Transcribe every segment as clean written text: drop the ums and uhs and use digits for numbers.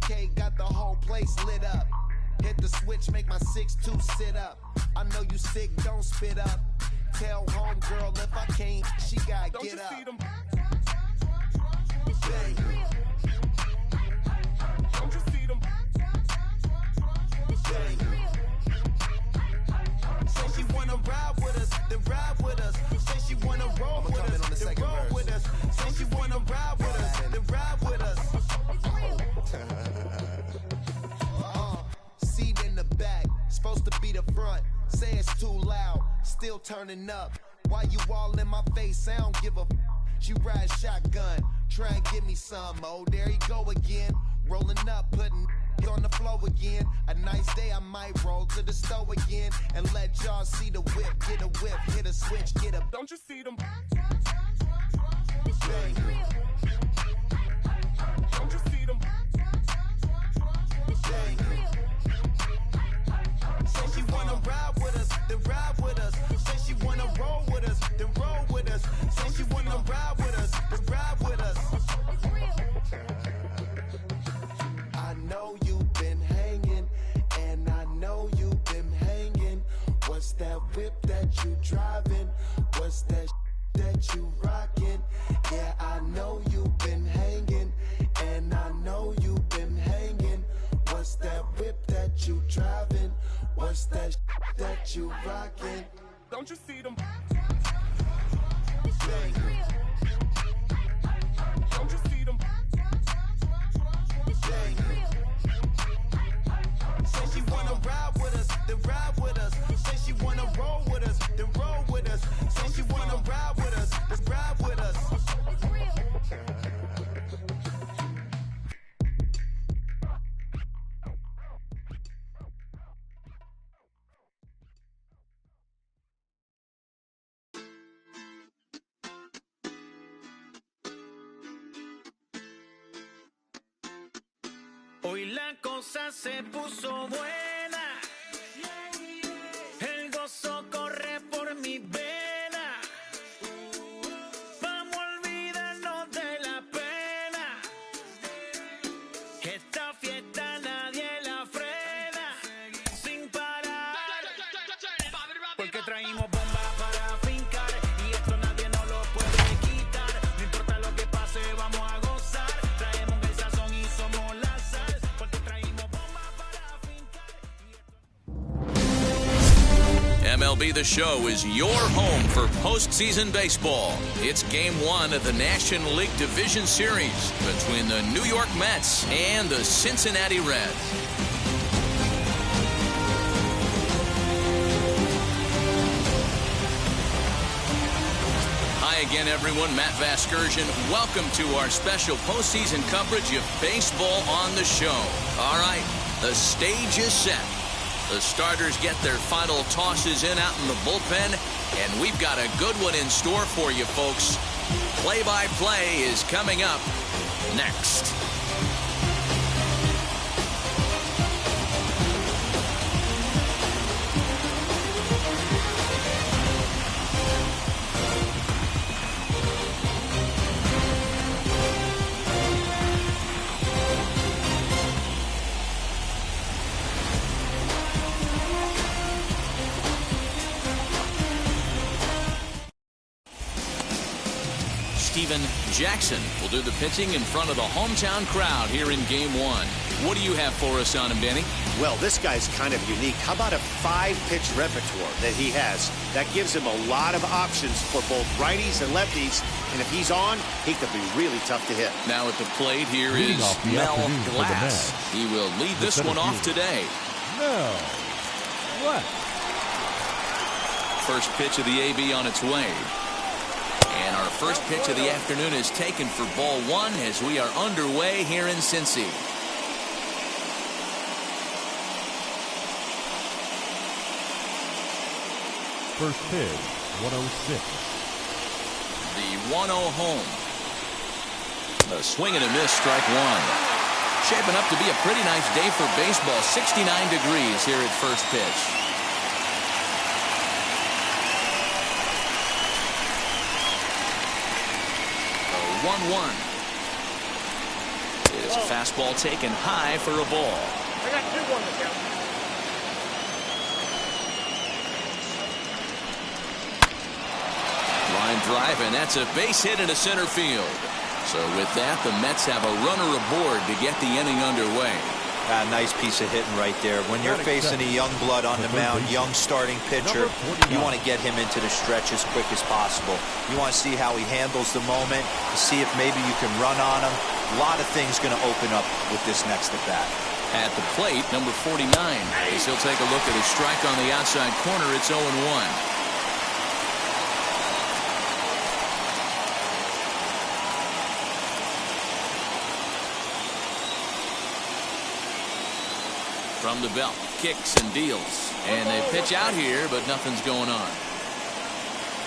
Okay, got the whole place lit up. Hit the switch, make my 6'2" sit up. I know you sick, don't spit up. Tell homegirl if I can't, she gotta get up. Bang. Don't you see them? Bang. Say she wanna ride with us, then ride with us. Say she wanna roll with us, then roll with us. Say she wanna ride with us, then ride with us. Seat in the back, supposed to be the front. Say it's too loud, still turning up. Why you all in my face? I don't give a f. She ride shotgun, try and give me some. Oh, there he go again. Rolling up, putting on the floor again. A nice day, I might roll to the store again and let y'all see the whip. Get a whip, hit a switch, get a. Don't you see them? Bang. Don't you see them? Bang. Say she wanna ride with us, then ride with us. Say she wanna roll with us, then roll with us. Say she wanna ride with us, then ride with us. I know you've been hanging, and I know you've been hanging. What's that whip that you driving? What's that that you rocking? Yeah, I know you've been hanging, and I know you've been hanging. What's that whip that you driving? What's that that you rocking? Don't you see them? Bang. Don't you see them? Bang. Say she wanna ride with us, then ride with us. Say she wanna roll with us, then roll with us. Say she wanna ride with us, then ride with us. Hoy la cosa se puso buena, el gozo corre por mi vena, vamos a olvidarnos de la pena, esta fiesta nadie la frena, sin parar, porque traímos bomba para fincar, y esto nadie nos lo puede quitar, no importa lo que pase vamos a gozar, traemos el sazón y somos la sal. MLB The Show is your home for postseason baseball. It's Game 1 of the National League Division Series between the New York Mets and the Cincinnati Reds. Hi again, everyone. Matt Vasgersian. Welcome to our special postseason coverage of baseball on the show. All right, the stage is set. The starters get their final tosses in out in the bullpen, and we've got a good one in store for you, folks. Play-by-play is coming up next. Steven Jackson will do the pitching in front of the hometown crowd here in Game 1. What do you have for us on him, Benny? Well, this guy's kind of unique. How about a 5-pitch repertoire that he has? That gives him a lot of options for both righties and lefties. And if he's on, he could be really tough to hit. Now at the plate here is Mel Glass. He will lead this one off today. Mel Glass. First pitch of the AB on its way. And our first pitch of the afternoon is taken for ball 1 as we are underway here in Cincy. First pitch, 106. The 1-0 home. A swing and a miss, strike 1. Shaping up to be a pretty nice day for baseball. 69 degrees here at first pitch. 1-1. Is It's a fastball taken high for a ball. I got 2-1 to count. Line drive, and that's a base hit into center field. So with that, the Mets have a runner aboard to get the inning underway. Nice piece of hitting right there. When you're facing a young blood on the mound, young starting pitcher, you want to get him into the stretch as quick as possible. You want to see how he handles the moment, to see if maybe you can run on him. A lot of things going to open up with this next at bat. At the plate, number 49, as he'll take a look at his strike on the outside corner. It's 0-1. From the belt, kicks and deals. And they pitch out here, but nothing's going on.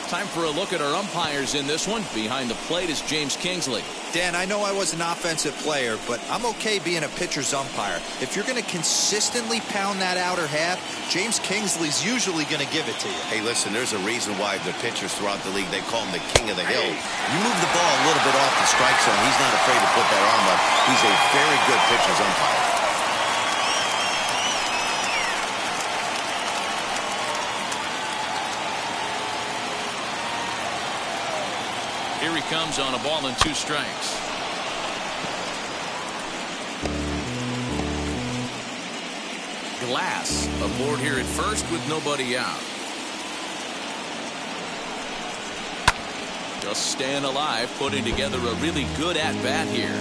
Time for a look at our umpires in this one. Behind the plate is James Kingsley. Dan, I know I was an offensive player, but I'm okay being a pitcher's umpire. If you're going to consistently pound that outer half, James Kingsley's usually going to give it to you. Hey, listen, there's a reason why the pitchers throughout the league, they call him the king of the hill. You move the ball a little bit off the strike zone, he's not afraid to put that arm up. He's a very good pitcher's umpire. Here he comes on a ball and 2 strikes. Glass aboard here at first with nobody out. Just staying alive, putting together a really good at-bat here.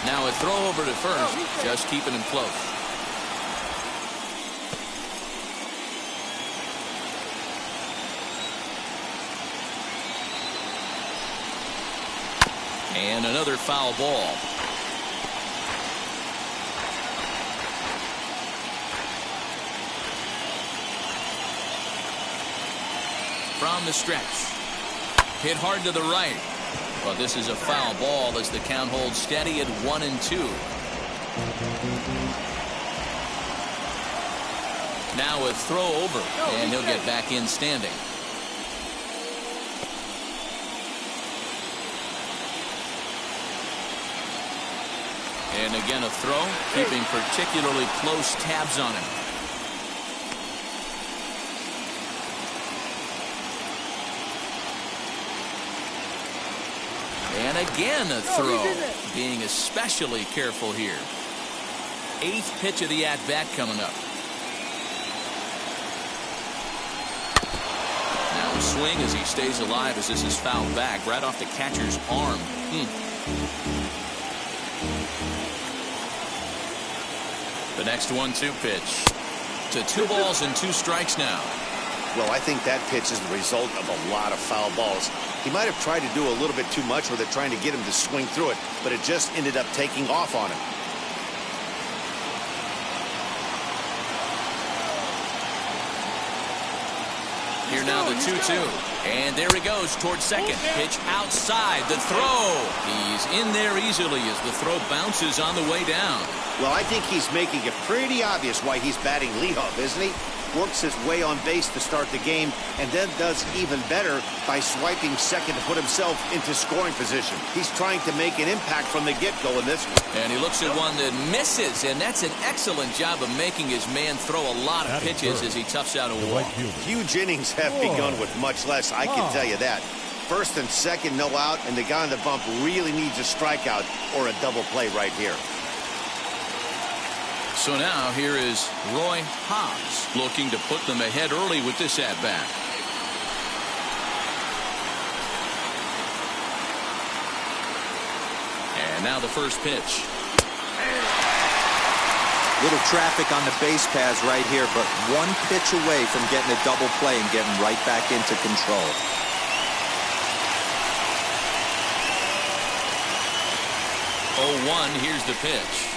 Now a throw over to first, just keeping him close. And another foul ball. From the stretch. Hit hard to the right. But this is a foul ball as the count holds steady at 1-2. Now a throw over, and he'll get back in standing. And again a throw, keeping particularly close tabs on him. And again a throw, being especially careful here. 8th pitch of the at-bat coming up. Now a swing as he stays alive as this is fouled back right off the catcher's arm. The next 1-2 pitch to 2 balls and 2 strikes now. Well, I think that pitch is the result of a lot of foul balls. He might have tried to do a little bit too much with it, trying to get him to swing through it, but it just ended up taking off on him. Here now the 2-2. And there he goes towards second. Pitch outside. The throw. He's in there easily as the throw bounces on the way down. Well, I think he's making it pretty obvious why he's batting leadoff, isn't he? Works his way on base to start the game, and then does even better by swiping second to put himself into scoring position. He's trying to make an impact from the get-go in this one. And he looks at one that misses, and that's an excellent job of making his man throw a lot of pitches as he toughs out a walk. Huge innings have begun with much less, I can tell you that. First and second, no out, and the guy on the bump really needs a strikeout or a double play right here. So now here is Roy Hobbs looking to put them ahead early with this at-bat. And now the first pitch. Little traffic on the base paths right here, but 1 pitch away from getting a double play and getting right back into control. Here's the pitch.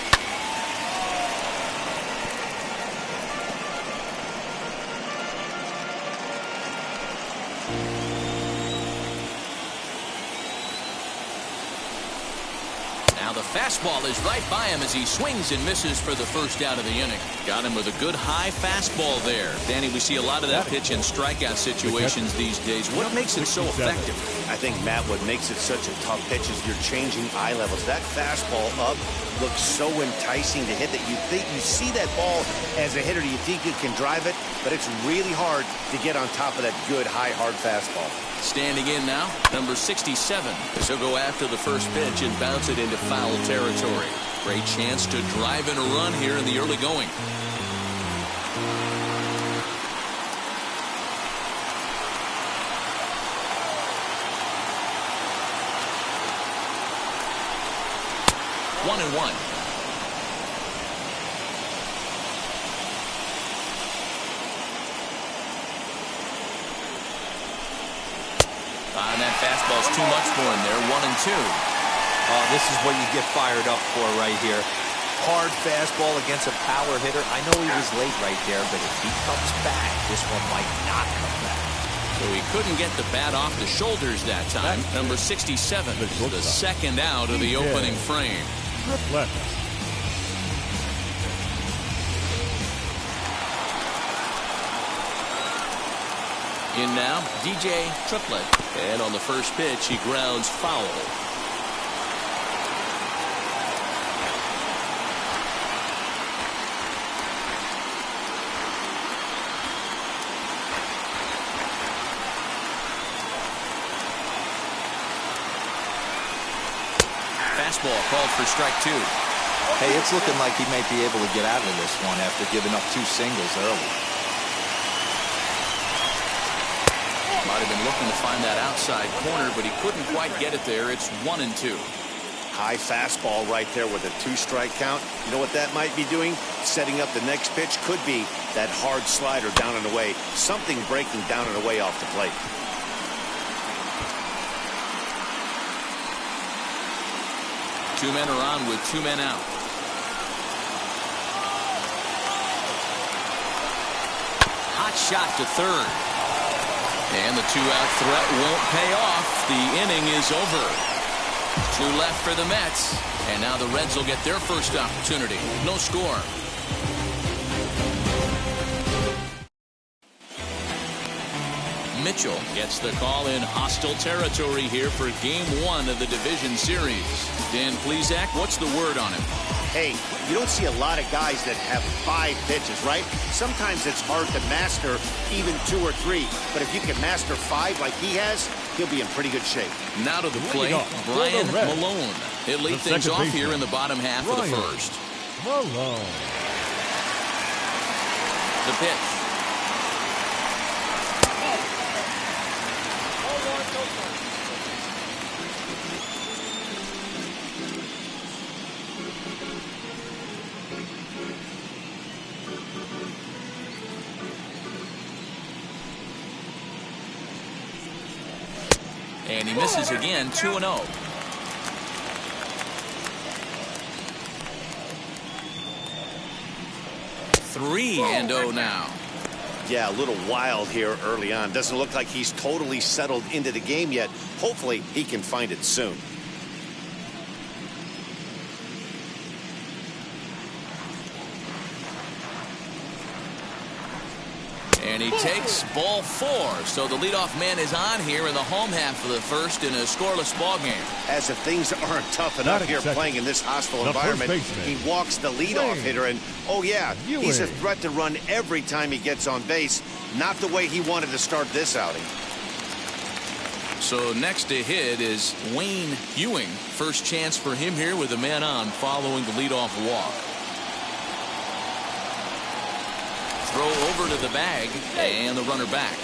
the fastball is right by him as he swings and misses for the first out of the inning. Got him with a good high fastball there. Danny, we see a lot of that pitch in strikeout situations these days. What makes it so effective? I think, Matt, what makes it such a tough pitch is you're changing eye levels. That fastball up looks so enticing to hit that you think you see that ball as a hitter. You think you can drive it, but it's really hard to get on top of that good, high, hard fastball. Standing in now, number 67. As he'll go after the first pitch and bounce it into foul territory. Great chance to drive in a run here in the early going. One and one. And that fastball's too much for him there. 1-2. This is what you get fired up for right here. Hard fastball against a power hitter. I know he was late right there, but if he comes back, this one might not come back. So he couldn't get the bat off the shoulders that time. Number 67, the second out of the opening frame. Triplett. In now, DJ Triplett. And on the first pitch, he grounds foul. Fastball called for strike two. Hey, it's looking like he might be able to get out of this one after giving up 2 singles early. Might have been looking to find that outside corner, but he couldn't quite get it there. It's 1-2. High fastball right there with a 2-strike count. You know what that might be doing? Setting up the next pitch. Could be that hard slider down and away. Something breaking down and away off the plate. Two men are on with 2 men out. Hot shot to third. And the 2-out threat won't pay off. The inning is over. 2 left for the Mets. And now the Reds will get their first opportunity. No score. Mitchell gets the call in hostile territory here for Game 1 of the Division Series. Dan Plesac, what's the word on him? Hey, you don't see a lot of guys that have 5 pitches, right? Sometimes it's hard to master even 2 or 3. But if you can master 5 like he has, he'll be in pretty good shape. Now to the plate, Brian Malone. He'll lead things off here in the bottom half of the first. Malone. The pitch. And he misses again, 2-0. Three and 0 now. Yeah, a little wild here early on. Doesn't look like he's totally settled into the game yet. Hopefully, he can find it soon. And he takes ball 4. So the leadoff man is on here in the home half of the first in a scoreless ball game. As if things aren't tough enough here playing in this hostile environment, he walks the leadoff hitter, and oh yeah, he's a threat to run every time he gets on base. Not the way he wanted to start this outing. So next to hit is Wayne Ewing. First chance for him here with a man on following the leadoff walk. Throw over to the bag and the runner back.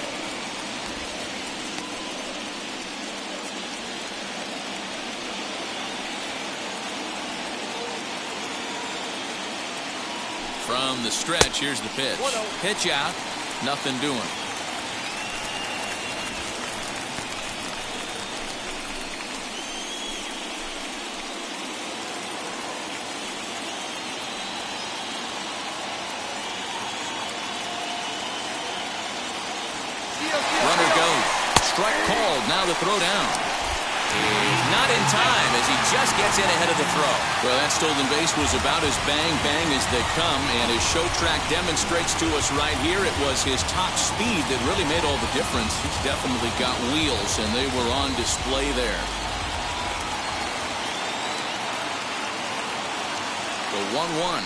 From the stretch, here's the pitch. Pitch out, nothing doing. Runner goes. Strike called. Now the throw down. Not in time as he just gets in ahead of the throw. Well, that stolen base was about as bang-bang as they come, and his show track demonstrates to us right here it was his top speed that really made all the difference. He's definitely got wheels, and they were on display there. The 1-1.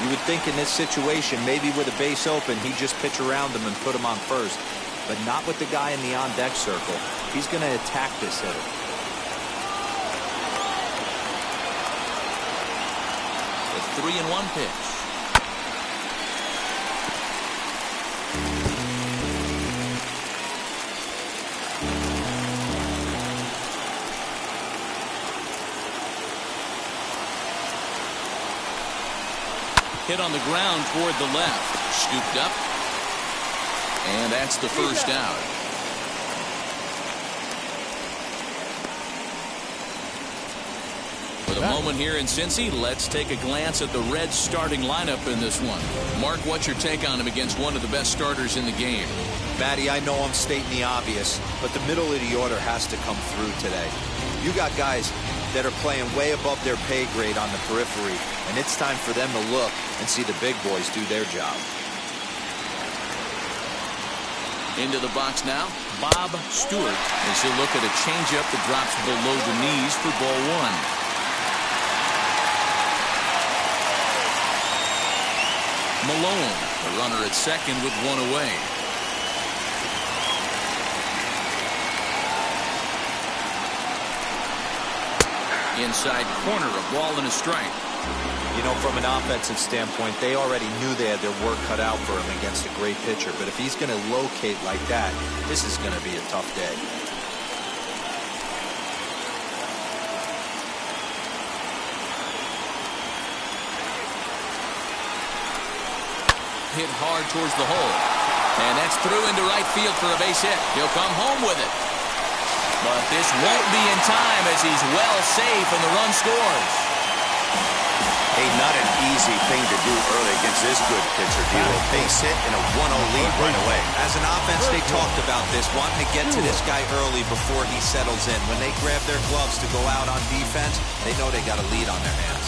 You would think in this situation, maybe with a base open, he'd just pitch around him and put him on first. But not with the guy in the on-deck circle. He's going to attack this hitter. The 3-1 pitch. Hit on the ground toward the left. Scooped up. And that's the first out. For the moment here in Cincy, let's take a glance at the Reds starting lineup in this one. Mark, what's your take on him against one of the best starters in the game? Matty, I know I'm stating the obvious, but the middle of the order has to come through today. You got guys that are playing way above their pay grade on the periphery, and it's time for them to look and see the big boys do their job. Into the box now, Bob Stewart, as he'll look at a changeup that drops below the knees for ball one. Malone, the runner at second with one away. Inside corner, a ball and a strike. You know, from an offensive standpoint, they already knew they had their work cut out for him against a great pitcher. But if he's going to locate like that, this is going to be a tough day. Hit hard towards the hole. And that's through into right field for a base hit. He'll come home with it. But this won't be in time as he's well safe and the run scores. Hey, not an easy thing to do early against this good pitcher, Dilo. Base hit and a 1-0 lead right away. As an offense, they talked about this, wanting to get to this guy early before he settles in. When they grab their gloves to go out on defense, they know they got a lead on their hands.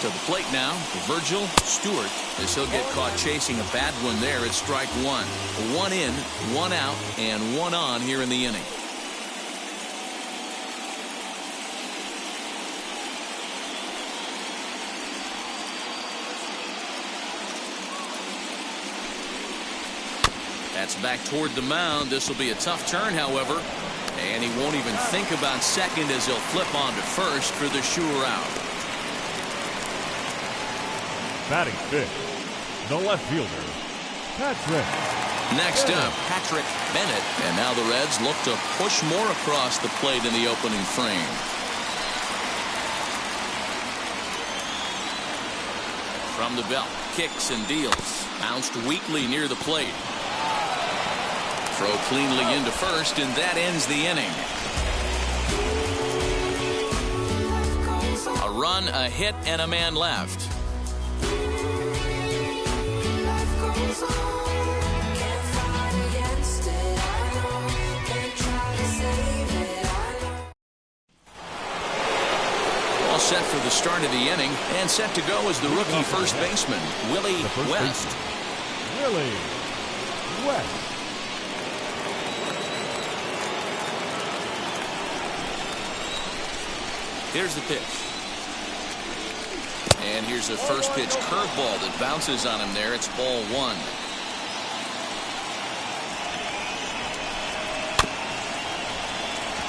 To the plate now, Virgil Stewart, as he'll get caught chasing a bad one there at strike one. One in, one out, and one on here in the inning. That's back toward the mound. This will be a tough turn, however. And he won't even think about second as he'll flip on to first for the sure out. Batting fifth, the left fielder, Patrick. Next up, Patrick Bennett. And now the Reds look to push more across the plate in the opening frame. From the belt, kicks and deals. Bounced weakly near the plate. Throw cleanly into first, and that ends the inning. A run, a hit, and a man left. All set for the start of the inning, and set to go is the rookie first baseman, Willie West. Willie West. Here's the pitch. And here's a first pitch curveball that bounces on him there. It's ball one.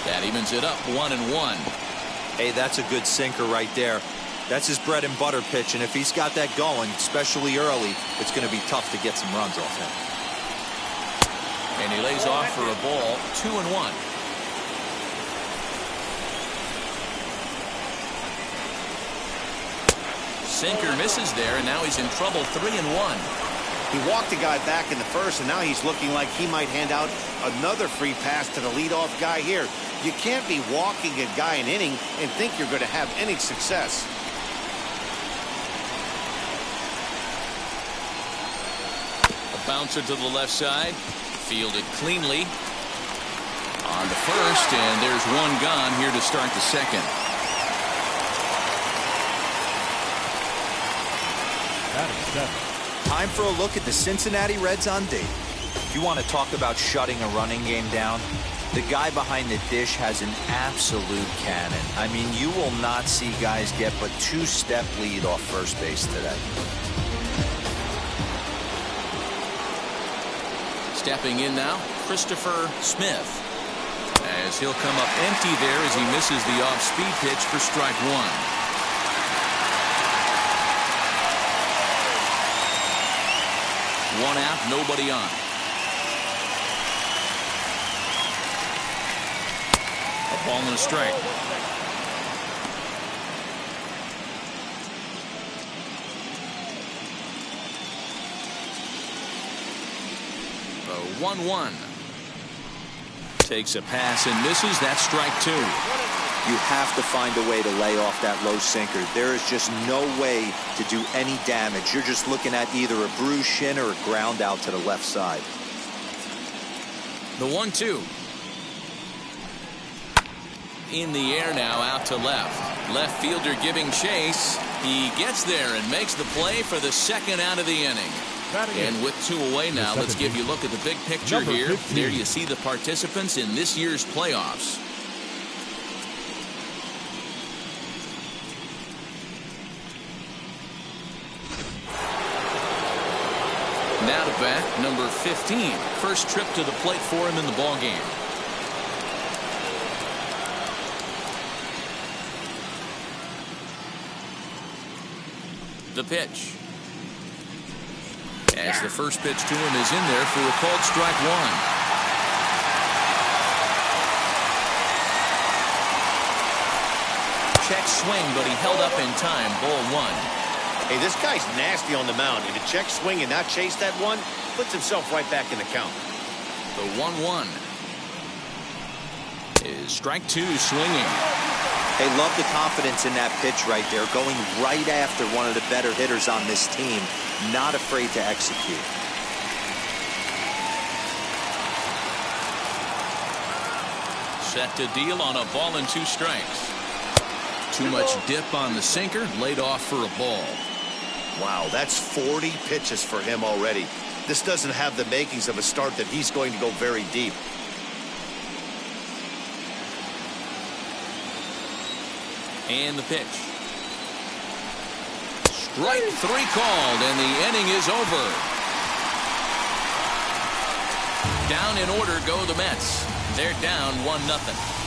That evens it up 1-1. Hey, that's a good sinker right there. That's his bread and butter pitch, and if he's got that going, especially early, it's going to be tough to get some runs off him. And he lays off for a ball, 2-1. Sinker misses there, and now he's in trouble, 3-1. He walked the guy back in the first, and now he's looking like he might hand out another free pass to the leadoff guy here. You can't be walking a guy an inning and think you're going to have any success. A bouncer to the left side. Fielded cleanly. On the first, and there's one gone here to start the second. Time for a look at the Cincinnati Reds on date. If you want to talk about shutting a running game down, the guy behind the dish has an absolute cannon. I mean, you will not see guys get but two-step lead off first base today. Stepping in now, Christopher Smith. As he'll come up empty there as he misses the off-speed pitch for strike one. One out, nobody on. A ball and a strike. The 1-1. Takes a pass and misses. That's strike two. You have to find a way to lay off that low sinker. There is just no way to do any damage. You're just looking at either a bruised shin or a ground out to the left side. The 1-2. In the air now, out to left. Left fielder giving chase. He gets there and makes the play for the second out of the inning. And with two away now, let's give you a look at the big picture here. 15. There you see the participants in this year's playoffs. Now to bat, number 15. First trip to the plate for him in the ballgame. The pitch. As the first pitch to him is in there for a called strike one. Check swing, but he held up in time. Ball one. Hey, this guy's nasty on the mound. And to check swing and not chase that one, puts himself right back in the count. The 1-1 is strike two, swinging. Hey, love the confidence in that pitch right there, going right after one of the better hitters on this team, not afraid to execute. Set to deal on a ball and two strikes. Too much dip on the sinker, laid off for a ball. Wow, that's 40 pitches for him already. This doesn't have the makings of a start that he's going to go very deep. And the pitch. Strike three called, and the inning is over. Down in order go the Mets. They're down 1-0.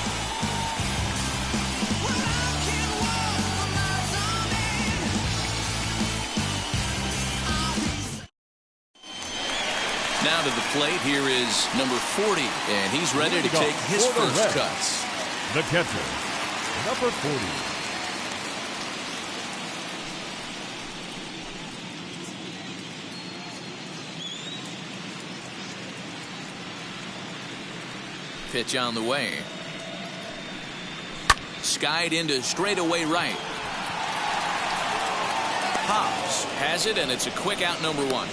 Now to the plate, here is number 40, and he's ready to take his first cuts. The catcher, number 40. Pitch on the way. Skied into straightaway right. Hobbs has it, and it's a quick out, number one.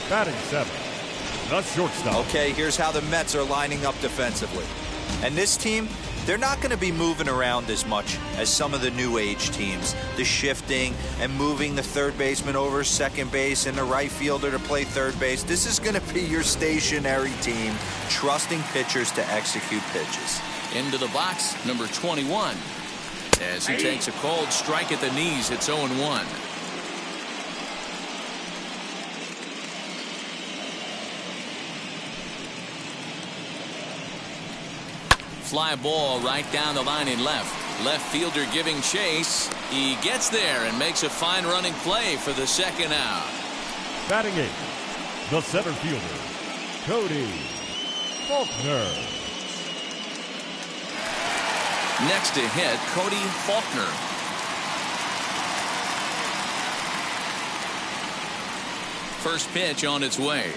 Batting seven, the shortstop. Okay, here's how the Mets are lining up defensively. And this team, they're not going to be moving around as much as some of the new age teams. The shifting and moving the third baseman over second base and the right fielder to play third base. This is going to be your stationary team, trusting pitchers to execute pitches. Into the box, number 21. As he takes a called strike at the knees, it's 0-1. Fly ball right down the line in left. Left fielder giving chase. He gets there and makes a fine running play for the second out. Batting eight, the center fielder, Cody Faulkner. Next to hit, Cody Faulkner. first pitch on its way.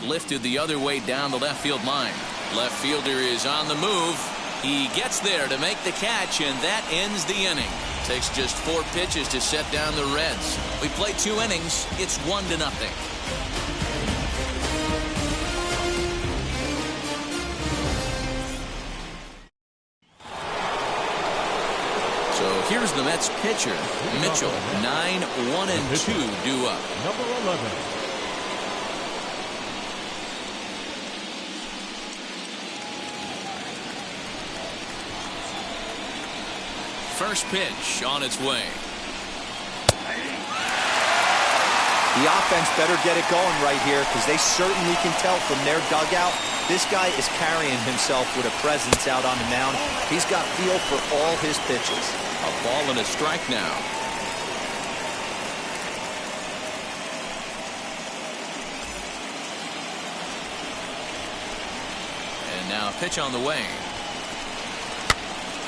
Lifted the other way down the left field line. Left fielder is on the move. He gets there to make the catch, and that ends the inning. Takes just 4 pitches to set down the Reds. We played 2 innings. It's 1-0. So here's the Mets pitcher, Mitchell. 9-1-2 due up. Number 11. First pitch on its way. The offense better get it going right here, because they certainly can tell from their dugout this guy is carrying himself with a presence out on the mound. He's got feel for all his pitches. A ball and a strike now. And now a pitch on the way.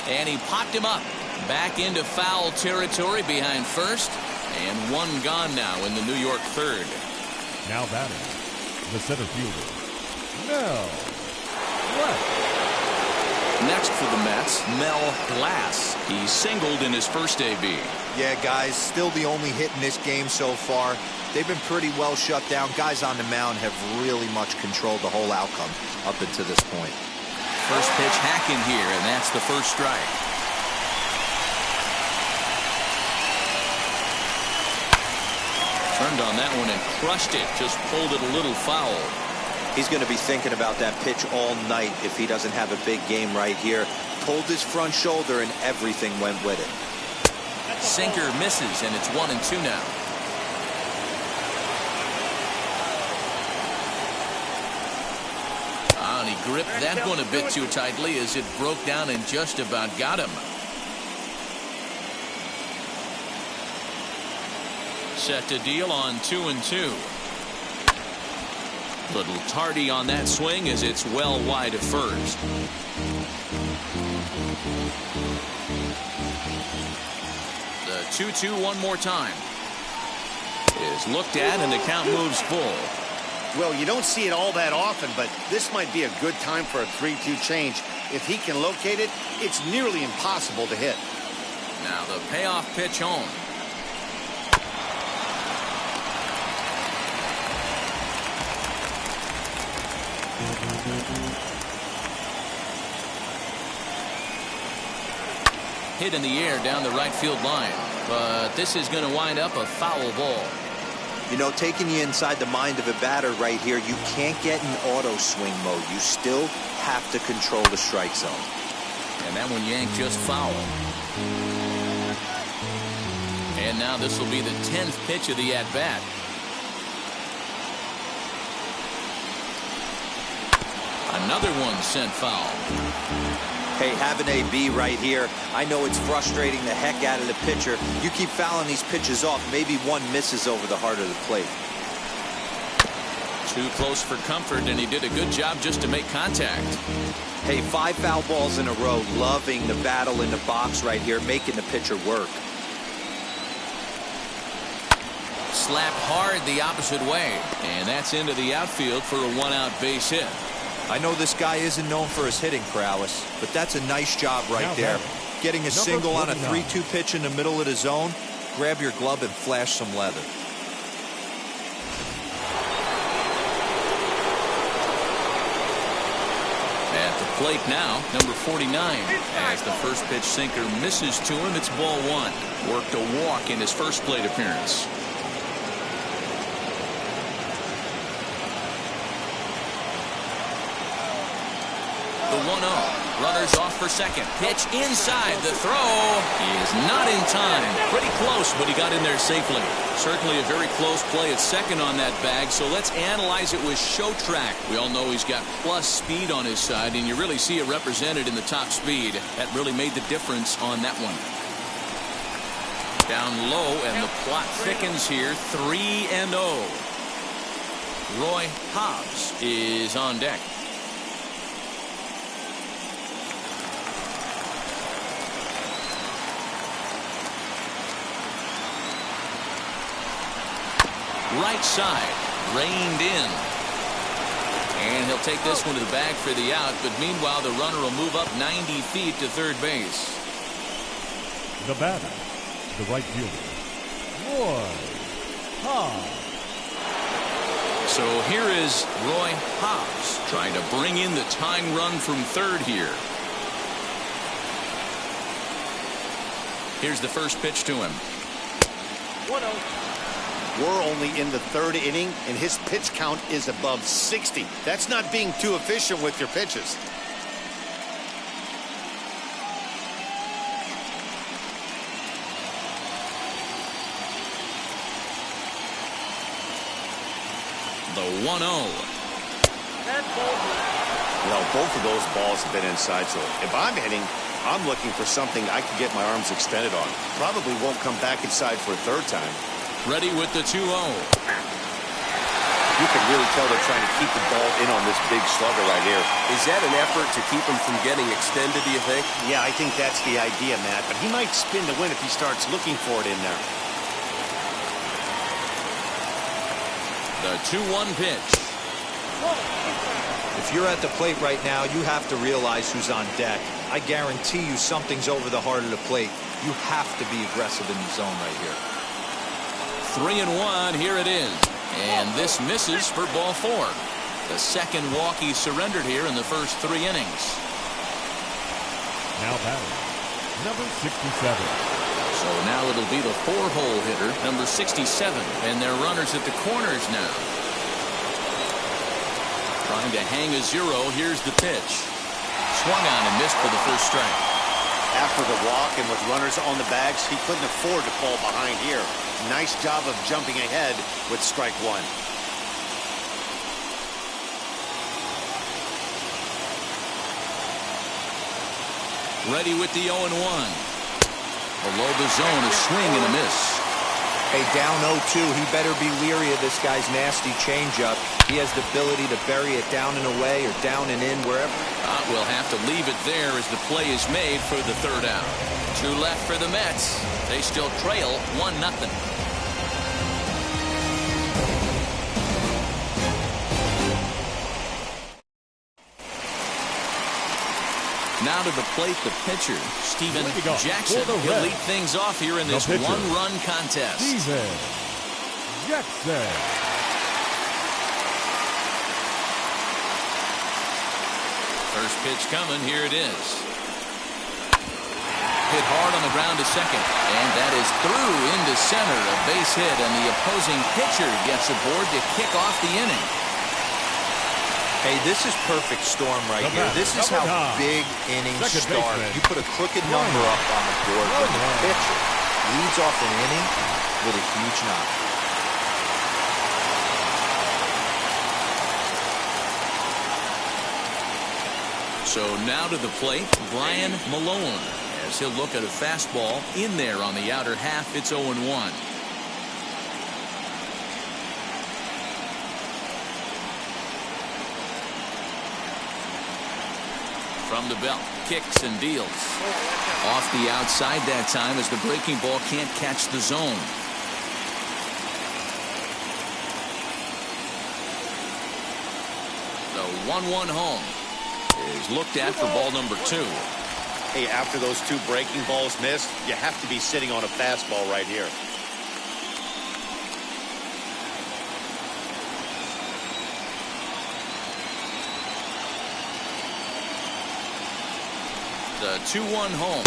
And he popped him up. Back into foul territory behind first. And 1 gone now in the New York third. Now batting, the center fielder, Mel Glass. Next for the Mets, Mel Glass. He singled in his first AB. Yeah, guys, still the only hit in this game so far. They've been pretty well shut down. Guys on the mound have really much controlled the whole outcome up until this point. First pitch hacking here, and that's the first strike. Turned on that one and crushed it. Just pulled it a little foul. He's going to be thinking about that pitch all night if he doesn't have a big game right here. Pulled his front shoulder and everything went with it. Sinker misses, and it's 1-2 now. And he gripped that one a bit too tightly as it broke down and just about got him. Set to deal on 2-2. Little tardy on that swing as it's well wide of first. The 2-2 one more time. Is looked at and the count moves full. Well, you don't see it all that often, but this might be a good time for a 3-2 change. If he can locate it, it's nearly impossible to hit. Now the payoff pitch home. Hit in the air down the right field line, but this is going to wind up a foul ball. You know, taking you inside the mind of a batter right here, you can't get in auto swing mode. You still have to control the strike zone. And that one yanked just foul. And now this will be the 10th pitch of the at-bat. Another one sent foul. Hey, have an AB right here. I know it's frustrating the heck out of the pitcher. You keep fouling these pitches off, maybe one misses over the heart of the plate. Too close for comfort, and he did a good job just to make contact. Hey, 5 foul balls in a row. Loving the battle in the box right here, making the pitcher work. Slapped hard the opposite way, and that's into the outfield for a 1-out base hit. I know this guy isn't known for his hitting prowess, but that's a nice job right there. Getting a single on a 3-2 pitch in the middle of the zone. Grab your glove and flash some leather. At the plate now, number 49. As the first pitch sinker misses to him, it's ball 1. Worked a walk in his first plate appearance. The 1-0. Runners off for second. Pitch inside. The throw is not in time. Pretty close, but he got in there safely. Certainly a very close play at second on that bag, so let's analyze it with show track. We all know he's got plus speed on his side, and you really see it represented in the top speed. That really made the difference on that one. Down low, and the plot thickens here. 3-0. Roy Hobbs is on deck. right side, reined in. And he'll take this one to the bag for the out, but meanwhile the runner will move up 90 feet to third base. The batter, the right fielder, Roy Hobbs. So here is Roy Hobbs trying to bring in the tying run from third here. Here's the first pitch to him. 1-0. We're only in the third inning, and his pitch count is above 60. That's not being too efficient with your pitches. The 1-0. Both of those balls have been inside, so if I'm hitting, I'm looking for something I can get my arms extended on. Probably won't come back inside for a third time. Ready with the 2-0. You can really tell they're trying to keep the ball in on this big slugger right here. Is that an effort to keep him from getting extended, do you think? Yeah, I think that's the idea, Matt. But he might spin the win if he starts looking for it in there. The 2-1 pitch. If you're at the plate right now, you have to realize who's on deck. I guarantee you something's over the heart of the plate. You have to be aggressive in the zone right here. 3-1, here it is. And this misses for ball 4. The second walk he surrendered here in the first 3 innings. Now batting, number 67. So now it'll be the 4-hole hitter, number 67. And their runners at the corners now. Trying to hang a 0. Here's the pitch. Swung on and missed for the first strike. After the walk and with runners on the bags, he couldn't afford to fall behind here. Nice job of jumping ahead with strike 1. Ready with the 0-1. Below the zone, a swing and a miss. Hey, down 0-2, he better be leery of this guy's nasty changeup. He has the ability to bury it down and away or down and in, wherever. We'll have to leave it there as the play is made for the third out. 2 left for the Mets. They still trail 1-0. Now to the plate, the pitcher, Steven Jackson. He'll lead things off here in this one-run contest. Steven Jackson. First pitch coming. Here it is. Hit hard on the ground to second. And that is through into center. A base hit, and the opposing pitcher gets aboard to kick off the inning. Hey, this is perfect storm right here. This is how big innings start. You put a crooked number up on the board when the pitcher leads off an inning with a huge knock. So now to the plate, Brian Malone, as he'll look at a fastball in there on the outer half. It's 0-1. From the belt, kicks and deals. Off the outside that time as the breaking ball can't catch the zone. The 1-1 home is looked at for ball number 2. Hey, after those 2 breaking balls missed, you have to be sitting on a fastball right here. The 2-1 home.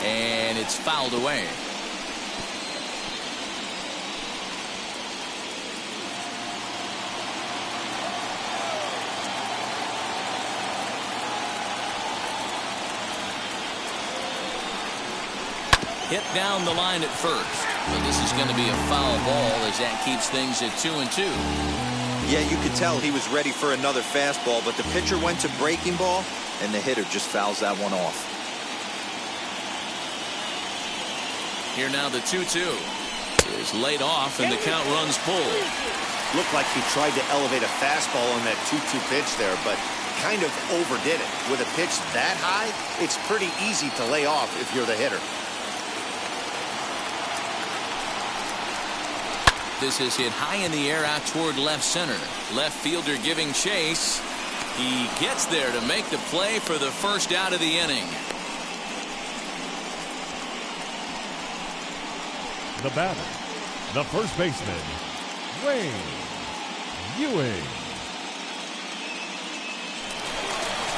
And it's fouled away. Hit down the line at first. But this is going to be a foul ball as that keeps things at 2-2. Yeah, you could tell he was ready for another fastball, but the pitcher went to breaking ball, and the hitter just fouls that one off. Here now the 2-2 is laid off and the count runs pulled. Looked like he tried to elevate a fastball on that 2-2 pitch there, but kind of overdid it. With a pitch that high, it's pretty easy to lay off if you're the hitter. This is hit high in the air out toward left center. Left fielder giving chase. He gets there to make the play for the first out of the inning. The batter, the first baseman, Wayne Ewing.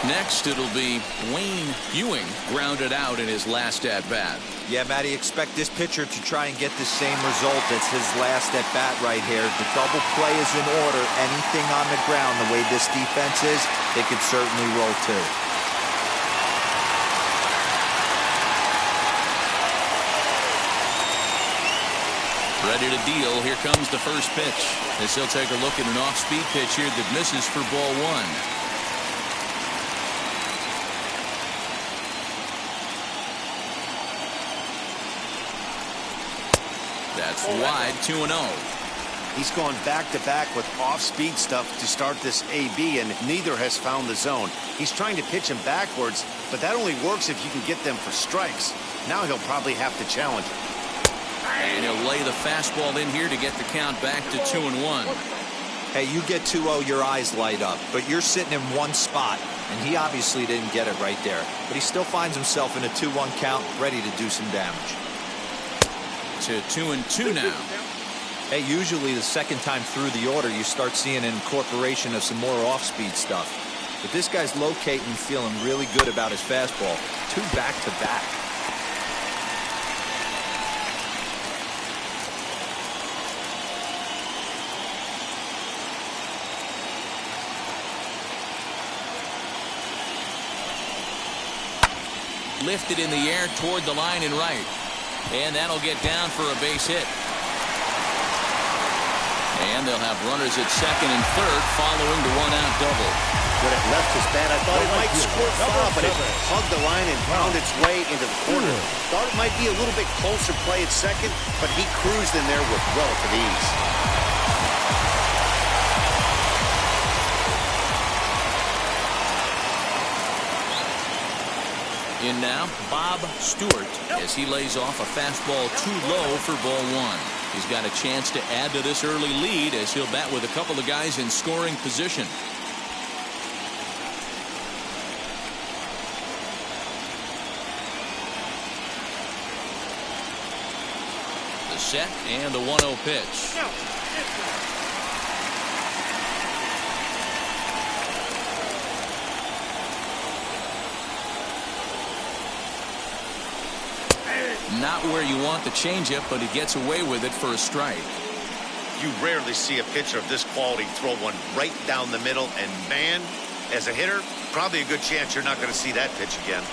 Next, it'll be Wayne Ewing grounded out in his last at-bat. Yeah, Matty, expect this pitcher to try and get the same result as his last at-bat right here. The double play is in order. Anything on the ground, the way this defense is, they could certainly roll too. Ready to deal. Here comes the first pitch. As he'll take a look at an off-speed pitch here that misses for ball one. That's wide, 2-0. He's gone back-to-back with off-speed stuff to start this AB, and neither has found the zone. He's trying to pitch him backwards, but that only works if you can get them for strikes. Now he'll probably have to challenge him. And he'll lay the fastball in here to get the count back to 2-1. Hey, you get 2-0, your eyes light up, but you're sitting in one spot, and he obviously didn't get it right there. But he still finds himself in a 2-1 count, ready to do some damage. To 2-2 now. Hey, usually the second time through the order, you start seeing an incorporation of some more off-speed stuff. But this guy's locating and feeling really good about his fastball. 2 back-to-back. Lifted in the air toward the line and right. And that'll get down for a base hit. And they'll have runners at second and third following the one-out double. When it left his bat, I thought it might squirt foul, but it hugged the line and found its way into the corner. Thought it might be a little bit closer play at second, but he cruised in there with relative ease. In now, Bob Stewart, as he lays off a fastball too low for ball one. He's got a chance to add to this early lead as he'll bat with a couple of guys in scoring position. The set and the 1-0 pitch. Not where you want the changeup, but he gets away with it for a strike. You rarely see a pitcher of this quality throw one right down the middle, and man, as a hitter, probably a good chance you're not going to see that pitch again.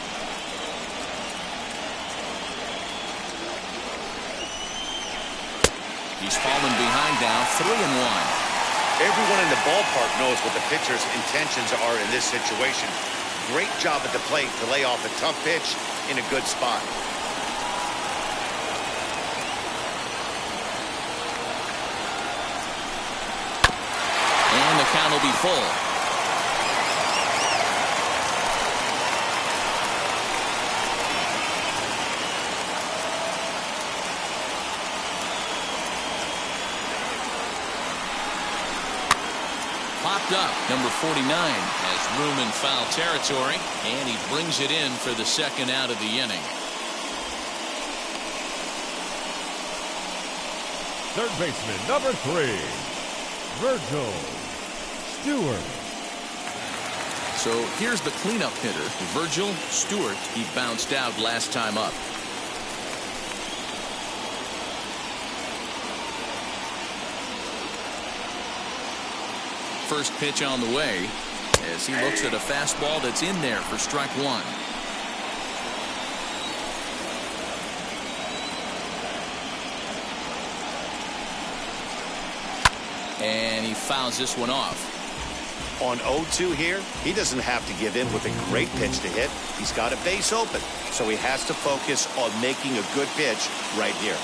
He's fallen behind now, 3-1. Everyone in the ballpark knows what the pitcher's intentions are in this situation. Great job at the plate to lay off a tough pitch in a good spot. And the count will be full. Popped up, number 49 has room in foul territory, and he brings it in for the second out of the inning. Third baseman, number 3, Virgil Stewart. So here's the cleanup hitter, Virgil Stewart. He bounced out last time up. First pitch on the way as he looks at a fastball that's in there for strike one. And he fouls this one off. On 0-2 here, he doesn't have to give in with a great pitch to hit. He's got a base open, so he has to focus on making a good pitch right here.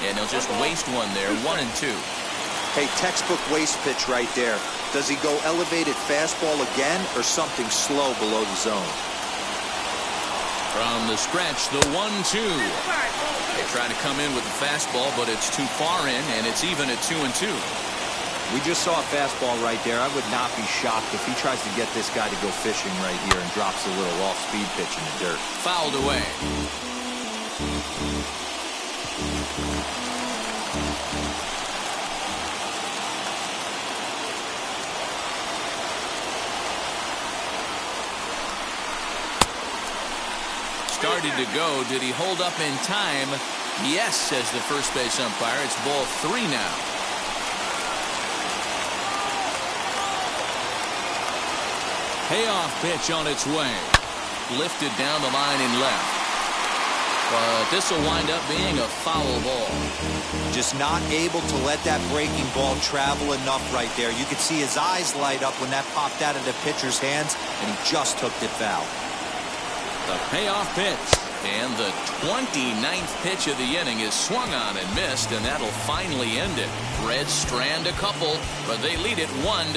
And he'll just waste one there, 1-2. Hey, textbook waste pitch right there. Does he go elevated fastball again or something slow below the zone? From the stretch, the 1-2. They try to come in with the fastball, but it's too far in, and it's even at 2-2. We just saw a fastball right there. I would not be shocked if he tries to get this guy to go fishing right here and drops a little off-speed pitch in the dirt. Fouled away. Started to go. Did he hold up in time? Yes, says the first base umpire. It's ball 3 now. Payoff pitch on its way. Lifted down the line and left. But this will wind up being a foul ball. Just not able to let that breaking ball travel enough right there. You could see his eyes light up when that popped out of the pitcher's hands, and he just hooked it foul. The payoff pitch, and the 29th pitch of the inning is swung on and missed, and that'll finally end it. Reds strand a couple, but they lead it 1-0.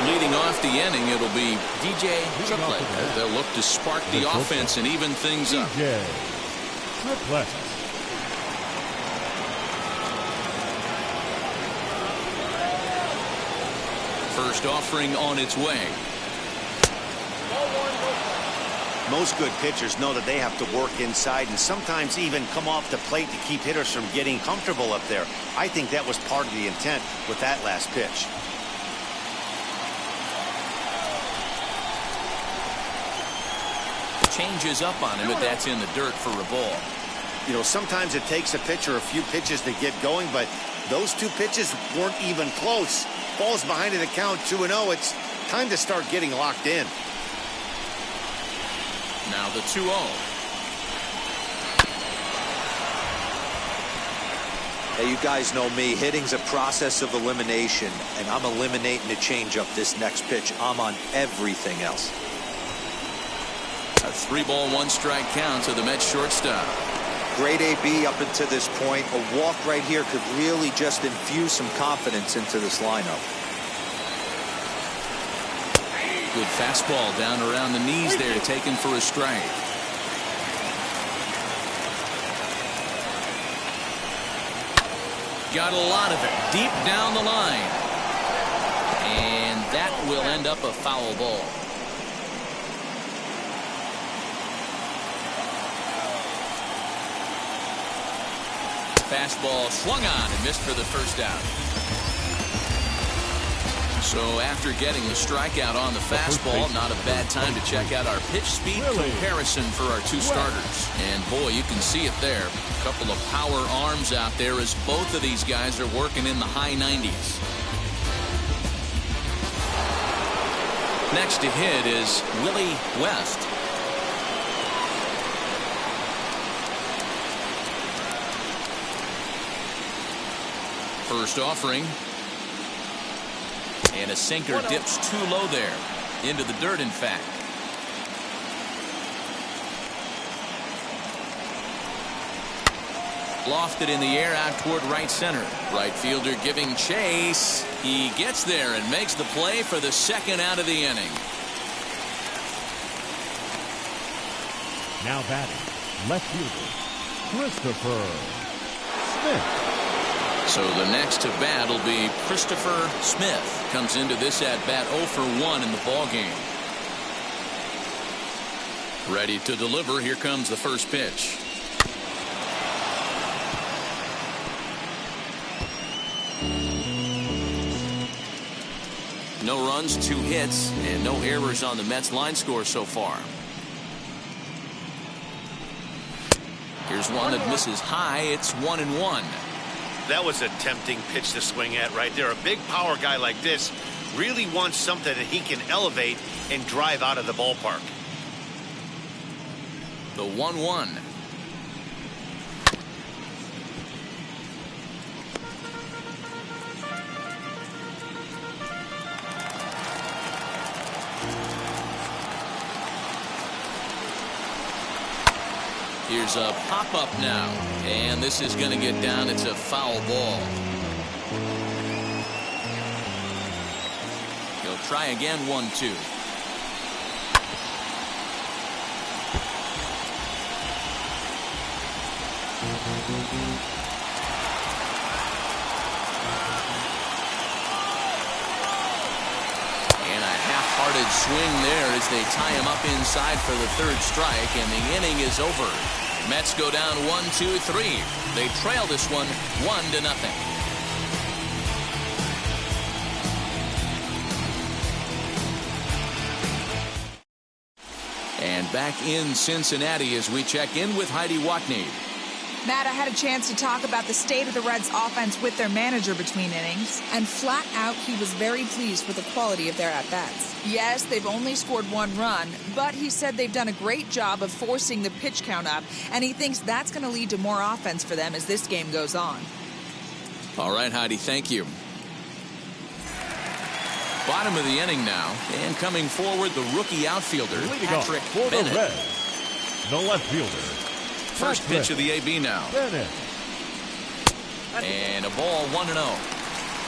Leading off the inning, it'll be DJ Triplett. They'll look to spark the offense and even things up. Triplett. First offering on its way. Most good pitchers know that they have to work inside and sometimes even come off the plate to keep hitters from getting comfortable up there. I think that was part of the intent with that last pitch. Changes up on him, but that's in the dirt for a ball. You know, sometimes it takes a pitcher a few pitches to get going, but those 2 pitches weren't even close. Ball's behind in the count 2-0. It's time to start getting locked in. Now the 2-0. Hey, you guys know me. Hitting's a process of elimination, and I'm eliminating the changeup this next pitch. I'm on everything else. A 3-ball, 1-strike count to the Mets shortstop. Great AB up until this point. A walk right here could really just infuse some confidence into this lineup. Good fastball down around the knees there, taken for a strike. Got a lot of it deep down the line. And that will end up a foul ball. Fastball swung on and missed for the first out. So after getting the strikeout on the fastball, not a bad time to check out our pitch speed comparison for our 2 starters. And boy, you can see it there. A couple of power arms out there as both of these guys are working in the high 90s. Next to hit is Willie West. First offering. And a sinker dips too low there. Into the dirt, in fact. Lofted in the air out toward right center. Right fielder giving chase. He gets there and makes the play for the 2nd out of the inning. Now batting, left fielder, Christopher Smith. So the next to bat will be Christopher Smith. Comes into this at bat 0 for 1 in the ball game. Ready to deliver. Here comes the first pitch. No runs, 2 hits, and no errors on the Mets line score so far. Here's one that misses high. It's 1-1. That was a tempting pitch to swing at right there. A big power guy like this really wants something that he can elevate and drive out of the ballpark. The 1-1. Here's a pop-up now, and this is going to get down. It's a foul ball. He'll try again, 1-2. And a half-hearted swing there as they tie him up inside for the third strike, and the inning is over. Mets go down 1-2-3. They trail this one 1-0. And back in Cincinnati as we check in with Heidi Watney. Matt, I had a chance to talk about the state of the Reds offense with their manager between innings, and flat out he was very pleased with the quality of their at-bats. Yes, they've only scored 1 run, but he said they've done a great job of forcing the pitch count up, and he thinks that's going to lead to more offense for them as this game goes on. All right, Heidi, thank you. Bottom of the inning now, and coming forward, the rookie outfielder, Leading Patrick off for Bennett. the Reds, the left fielder. First pitch of the AB now. Bennett. And a ball, 1-0.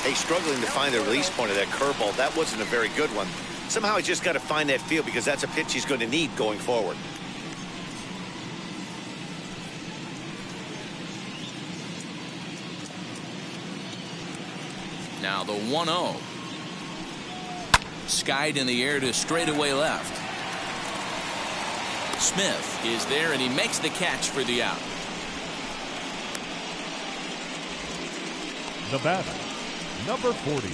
Hey, struggling to find the release point of that curveball. That wasn't a very good one. Somehow he's just got to find that feel because that's a pitch he's going to need going forward. Now the 1-0. Skied in the air to straightaway left. Smith is there, and he makes the catch for the out. The batter, number 40.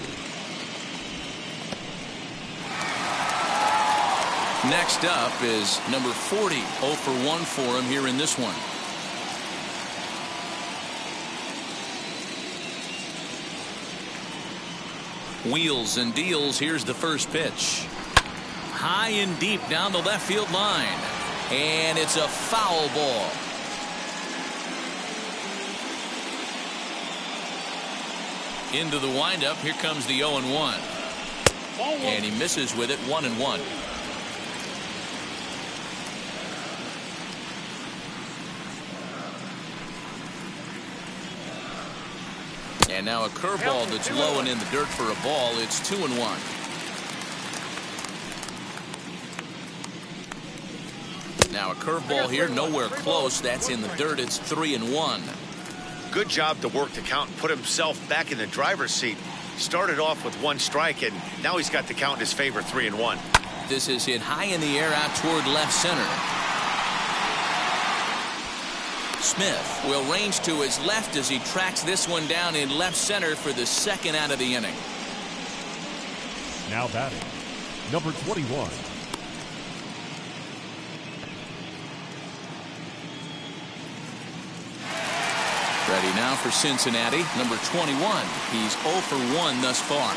Next up is number 40. 0 for 1 for him here in this one. Wheels and deals. Here's the first pitch. High and deep down the left field line. And it's a foul ball. Into the windup. Here comes the 0-1. And he misses with it, 1-1. And now a curveball that's low and in the dirt for a ball. It's 2-1. Now a curveball here, nowhere close. That's in the dirt. It's 3-1. Good job to work the count and put himself back in the driver's seat. Started off with 1 strike, and now he's got the count in his favor, 3-1. This is hit high in the air out toward left center. Smith will range to his left as he tracks this one down in left center for the second out of the inning. Now batting, number 21. Ready now for Cincinnati, number 21. He's 0 for 1 thus far.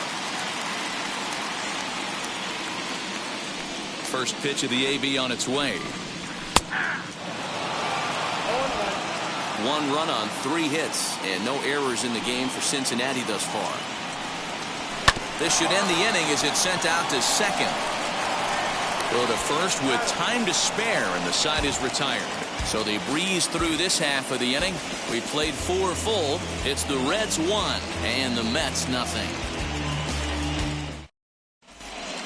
First pitch of the AB on its way. 1 run on 3 hits and no errors in the game for Cincinnati thus far. This should end the inning as it's sent out to second. Go to first with time to spare, and the side is retired. So they breeze through this half of the inning. We played 4 full. It's the Reds 1 and the Mets nothing.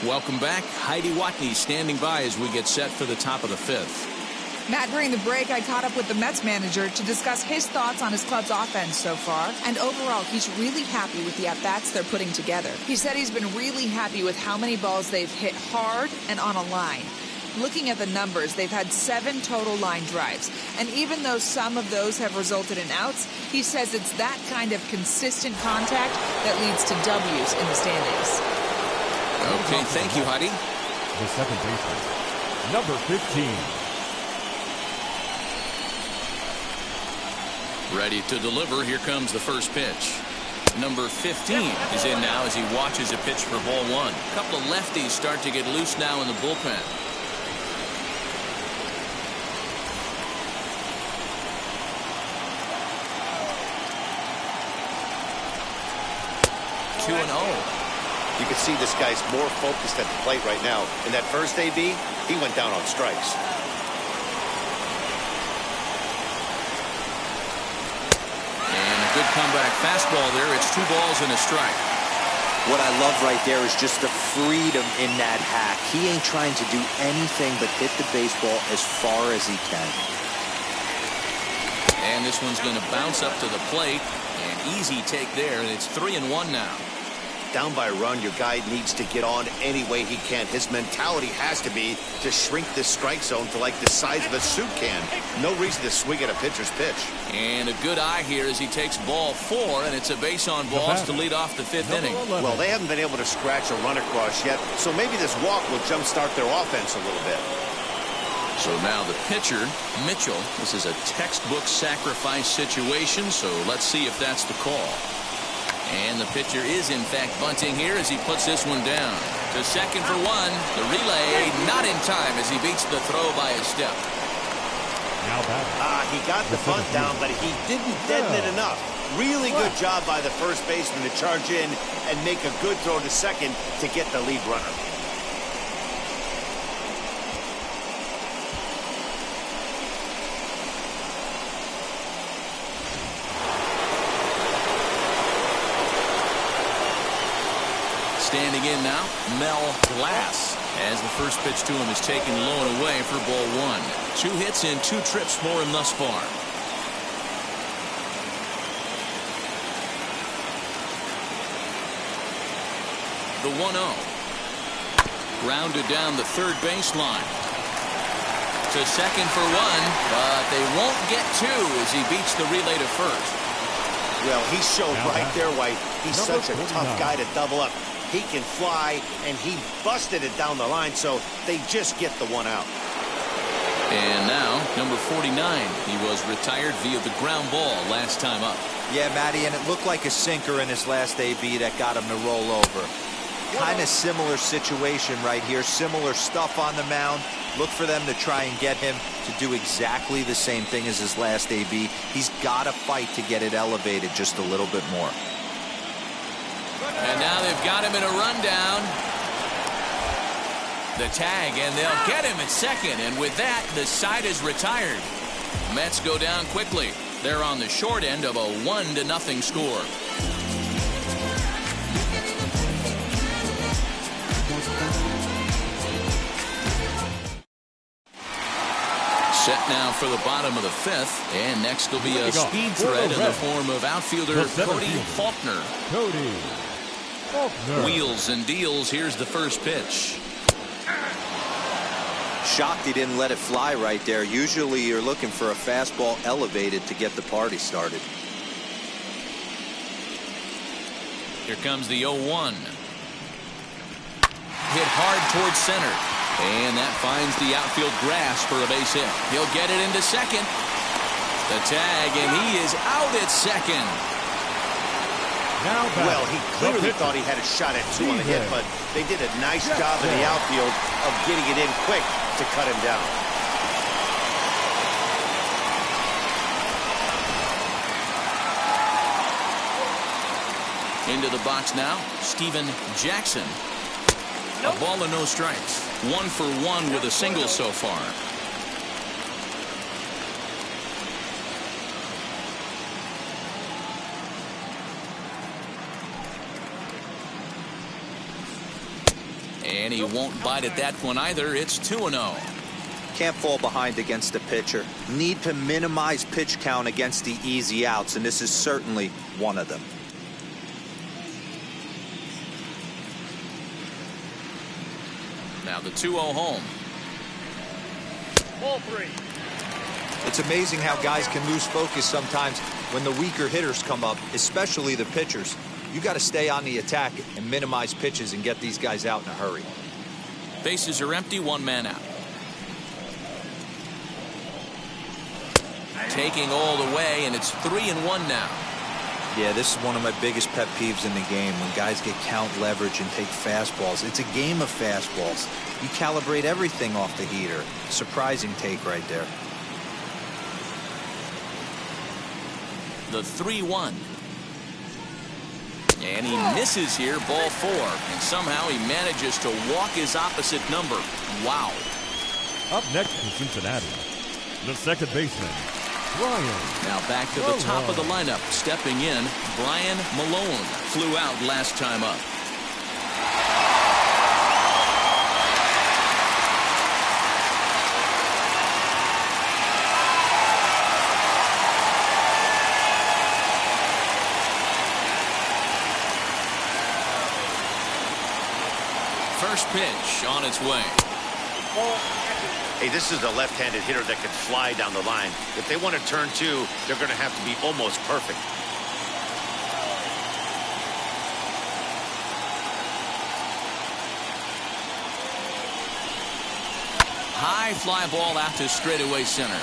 Welcome back. Heidi Watney standing by as we get set for the top of the 5th. Matt, during the break, I caught up with the Mets manager to discuss his thoughts on his club's offense so far. And overall, he's really happy with the at-bats they're putting together. He said he's been really happy with how many balls they've hit hard and on a line. Looking at the numbers, they've had 7 total line drives. And even though some of those have resulted in outs, he says it's that kind of consistent contact that leads to W's in the standings. Okay, thank you, Heidi. The second baseman, number 15. Ready to deliver. Here comes the first pitch. Number 15 is in now as he watches a pitch for ball one. A couple of lefties start to get loose now in the bullpen. Two and 0. You can see this guy's more focused at the plate right now. In that first AB, he went down on strikes. Good comeback fastball there. It's 2 balls and a strike. What I love right there is just the freedom in that hack. He ain't trying to do anything but hit the baseball as far as he can. And this one's going to bounce up to the plate. An easy take there, and it's 3-1 now. Down by a run, your guy needs to get on any way he can. His mentality has to be to shrink this strike zone to like the size of a soup can. No reason to swing at a pitcher's pitch. And a good eye here as he takes ball 4, and it's a base on balls to lead off the 5th inning. Well, they haven't been able to scratch a run across yet, so maybe this walk will jumpstart their offense a little bit. So now the pitcher, Mitchell. This is a textbook sacrifice situation, so let's see if that's the call. And the pitcher is, in fact, bunting here as he puts this one down. To second for 1. The relay not in time as he beats the throw by a step. Now back. He got the bunt down, but he didn't deaden it enough. Really good job by the first baseman to charge in and make a good throw to second to get the lead runner. Standing in now, Mel Glass, as the first pitch to him is taken low and away for ball 1. 2 hits in 2 trips for him thus far. The 1-0. Grounded down the third baseline. To second for 1, but they won't get 2 as he beats the relay to first. Well, he showed right there why he's such a tough guy to double up. He can fly, and he busted it down the line, so they just get the 1 out. And now, number 49. He was retired via the ground ball last time up. Yeah, Matty, and it looked like a sinker in his last AB that got him to roll over. Kind of similar situation right here. Similar stuff on the mound. Look for them to try and get him to do exactly the same thing as his last AB. He's got to fight to get it elevated just a little bit more. And now they've got him in a rundown. The tag, and they'll get him at second. And with that, the side is retired. Mets go down quickly. They're on the short end of a 1-0 score. Set now for the bottom of the 5th, and next will be a speed threat in the form of outfielder Cody Faulkner. Wheels and deals. Here's the first pitch. Shocked he didn't let it fly right there. Usually you're looking for a fastball elevated to get the party started. Here comes the 0-1. Hit hard towards center. And that finds the outfield grass for a base hit. He'll get it into second. The tag, and he is out at second. Well, he clearly thought he had a shot at 2 on the hit, but they did a nice job in the outfield of getting it in quick to cut him down. Into the box now, Steven Jackson. A ball and no strikes. 1 for 1 with a single so far. And he won't bite at that one either. It's 2-0. Can't fall behind against the pitcher. Need to minimize pitch count against the easy outs, and this is certainly one of them. Now the 2-0 home. Ball 3. It's amazing how guys can lose focus sometimes when the weaker hitters come up, especially the pitchers. You got to stay on the attack and minimize pitches and get these guys out in a hurry. Bases are empty, 1 man out. taking all the way, and it's 3-1 now. Yeah, this is one of my biggest pet peeves in the game, when guys get count leverage and take fastballs. It's a game of fastballs. You calibrate everything off the heater. Surprising take right there. The 3-1. And he misses here, ball 4. And somehow he manages to walk his opposite number. Wow. Up next for Cincinnati, the second baseman, Brian. Now back to the top of the lineup. Stepping in, Brian Malone. Flew out last time up. First pitch on its way. Hey, this is a left-handed hitter that can fly down the line. If they want to turn 2, they're going to have to be almost perfect. High fly ball out to straightaway center.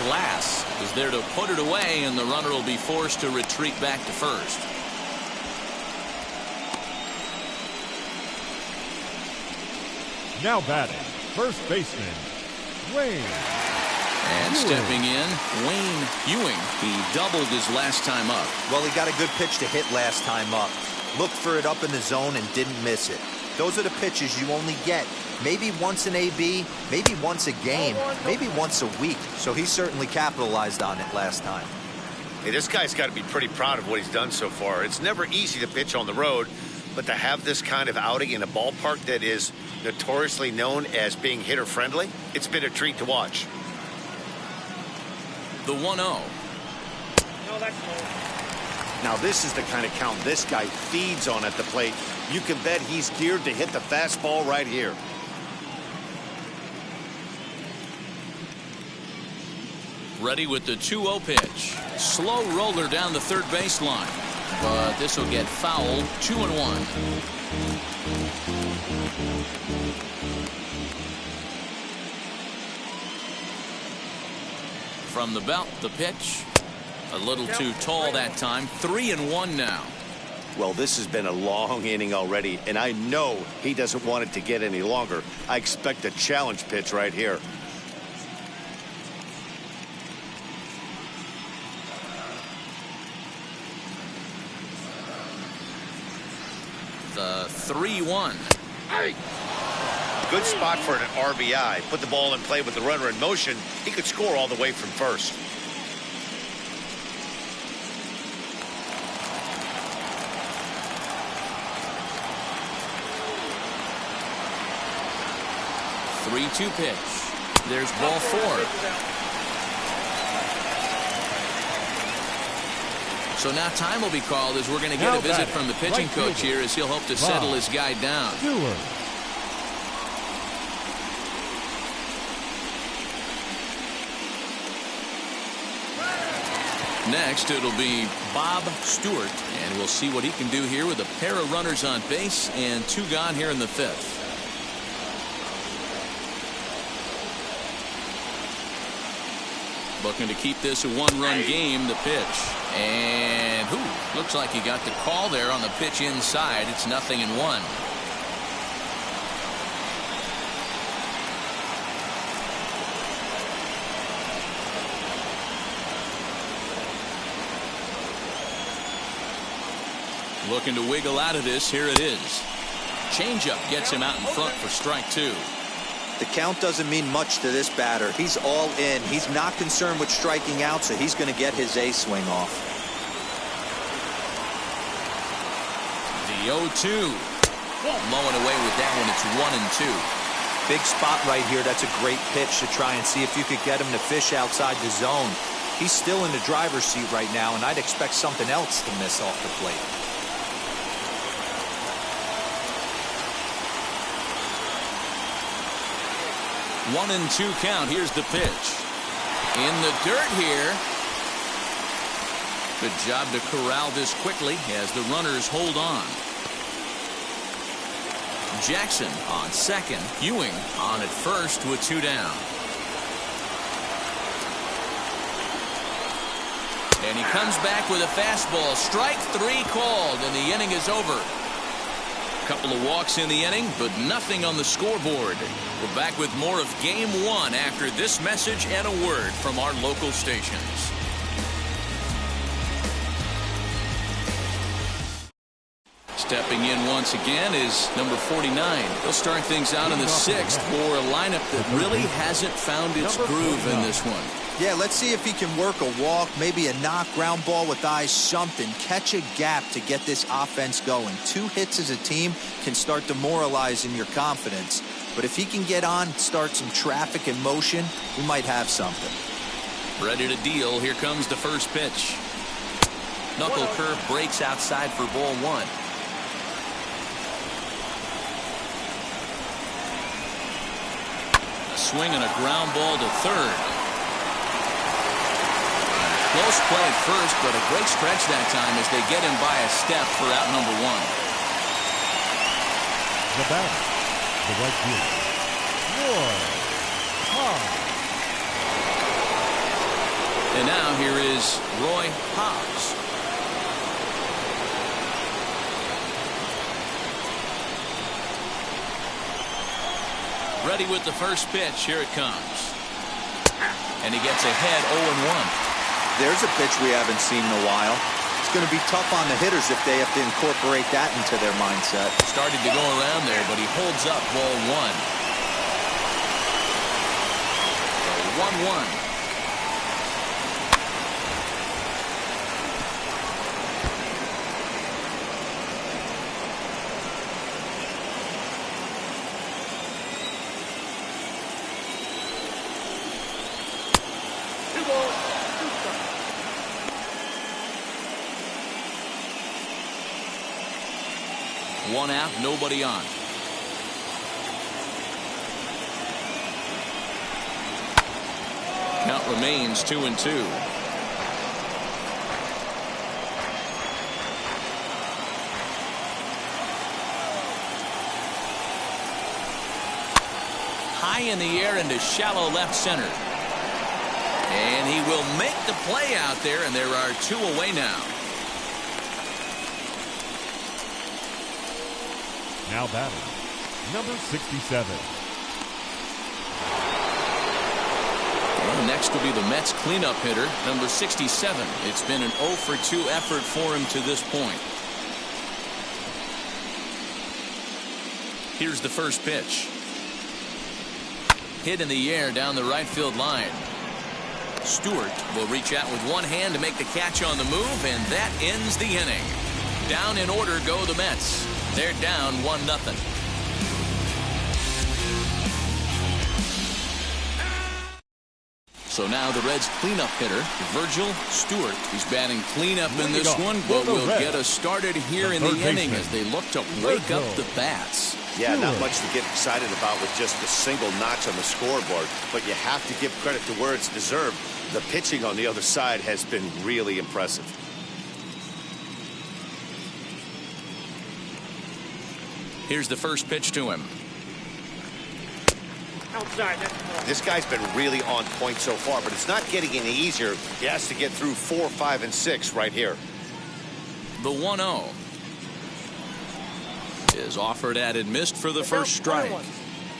Glass is there to put it away, and the runner will be forced to retreat back to first. Now batting, first baseman, Wayne. And stepping in, Wayne Ewing. He doubled his last time up. Well, he got a good pitch to hit last time up. Looked for it up in the zone and didn't miss it. Those are the pitches you only get maybe once in AB, maybe once a game, maybe once a week. So he certainly capitalized on it last time. Hey, this guy's got to be pretty proud of what he's done so far. It's never easy to pitch on the road, but to have this kind of outing in a ballpark that is notoriously known as being hitter-friendly, it's been a treat to watch. The 1-0. Now, this is the kind of count this guy feeds on at the plate. You can bet he's geared to hit the fastball right here. Ready with the 2-0 pitch. Slow roller down the third baseline. But this will get fouled. 2-1. From the belt, the pitch. A little too tall that time. 3-1 now. Well, this has been a long inning already, and I know he doesn't want it to get any longer. I expect a challenge pitch right here. The 3-1. Good spot for an RBI. Put the ball in play with the runner in motion. He could score all the way from first. The 3-2 pitch. There's ball 4. So now time will be called as we're going to get a visit from the pitching coach here as he'll hope to settle his guy down. Next, it'll be Bob Stewart, and we'll see what he can do here with a pair of runners on base and 2 gone here in the 5th. Looking to keep this a 1-run game, the pitch. And looks like he got the call there on the pitch inside. It's 0-1. Looking to wiggle out of this. Here it is. Changeup gets him out in front for strike 2. The count doesn't mean much to this batter. He's all in. He's not concerned with striking out, so he's going to get his A swing off. The 0-2. Mowing away with that one. It's 1-2. Big spot right here. That's a great pitch to try and see if you could get him to fish outside the zone. He's still in the driver's seat right now, and I'd expect something else to miss off the plate. 1-2 count. Here's the pitch. In the dirt here. Good job to corral this quickly as the runners hold on. Jackson on second. Ewing on at first with 2 down. And he comes back with a fastball. Strike 3 called, and the inning is over. Couple of walks in the inning, but nothing on the scoreboard. We're back with more of Game 1 after this message and a word from our local stations. Stepping in once again is number 49. He'll start things out in the 6th for a lineup that really hasn't found its groove in this one. Yeah, let's see if he can work a walk, maybe a knock, ground ball with eyes, something. Catch a gap to get this offense going. 2 hits as a team can start demoralizing your confidence. But if he can get on, start some traffic in motion, we might have something. Ready to deal. Here comes the first pitch. Knuckle curve breaks outside for ball 1. A swing and a ground ball to third. Close play at first, but a great stretch that time as they get him by a step for out number 1. The batter, the right fielder, Roy Hobbs. And now here is Roy Hobbs. Ready with the first pitch. Here it comes. And he gets ahead 0-1. There's a pitch we haven't seen in a while. It's going to be tough on the hitters if they have to incorporate that into their mindset. Started to go around there, but he holds up ball 1. 1-1. One out, nobody on. Count remains 2-2. High in the air into shallow left center. And he will make the play out there, and there are 2 away now. Now batting, number 67. Well, next will be the Mets cleanup hitter, number 67. It's been an 0-for-2 effort for him to this point. Here's the first pitch. Hit in the air down the right field line. Stewart will reach out with one hand to make the catch on the move, and that ends the inning. Down in order go the Mets. They're down 1-0. So now the Reds cleanup hitter, Virgil Stewart. He's batting cleanup in this one, but will get us started here in the inning as they look to wake up the bats. Yeah, not much to get excited about with just a single notch on the scoreboard, but you have to give credit to where it's deserved. The pitching on the other side has been really impressive. Here's the first pitch to him. Outside. This guy's been really on point so far, but it's not getting any easier. He has to get through 4, 5, and 6 right here. The 1-0 is offered at and missed for the first strike.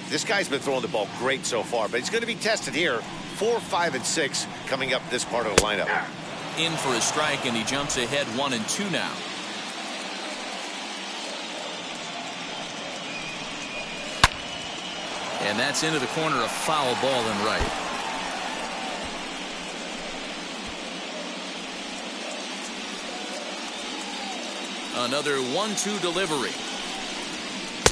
This guy's been throwing the ball great so far, but he's going to be tested here. 4, 5, and 6 coming up this part of the lineup. In for a strike, and he jumps ahead 1-2 now. And that's into the corner, a foul ball and right. Another 1-2 delivery.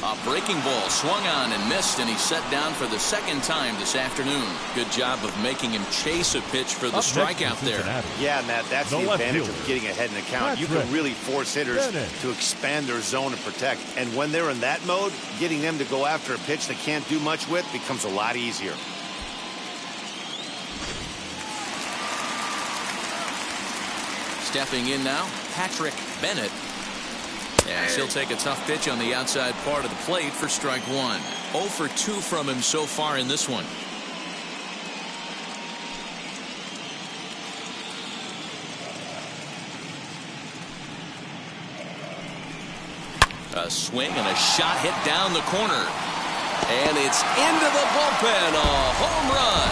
A breaking ball swung on and missed, and he's set down for the second time this afternoon. Good job of making him chase a pitch for the strikeout there. Yeah, Matt, that's the advantage of getting ahead in the count. You can really force hitters to expand their zone and protect. And when they're in that mode, getting them to go after a pitch they can't do much with becomes a lot easier. Stepping in now, Patrick Bennett. Yes, he'll take a tough pitch on the outside part of the plate for strike 1. 0-for-2 from him so far in this one. A swing and a shot hit down the corner. And it's into the bullpen. A home run.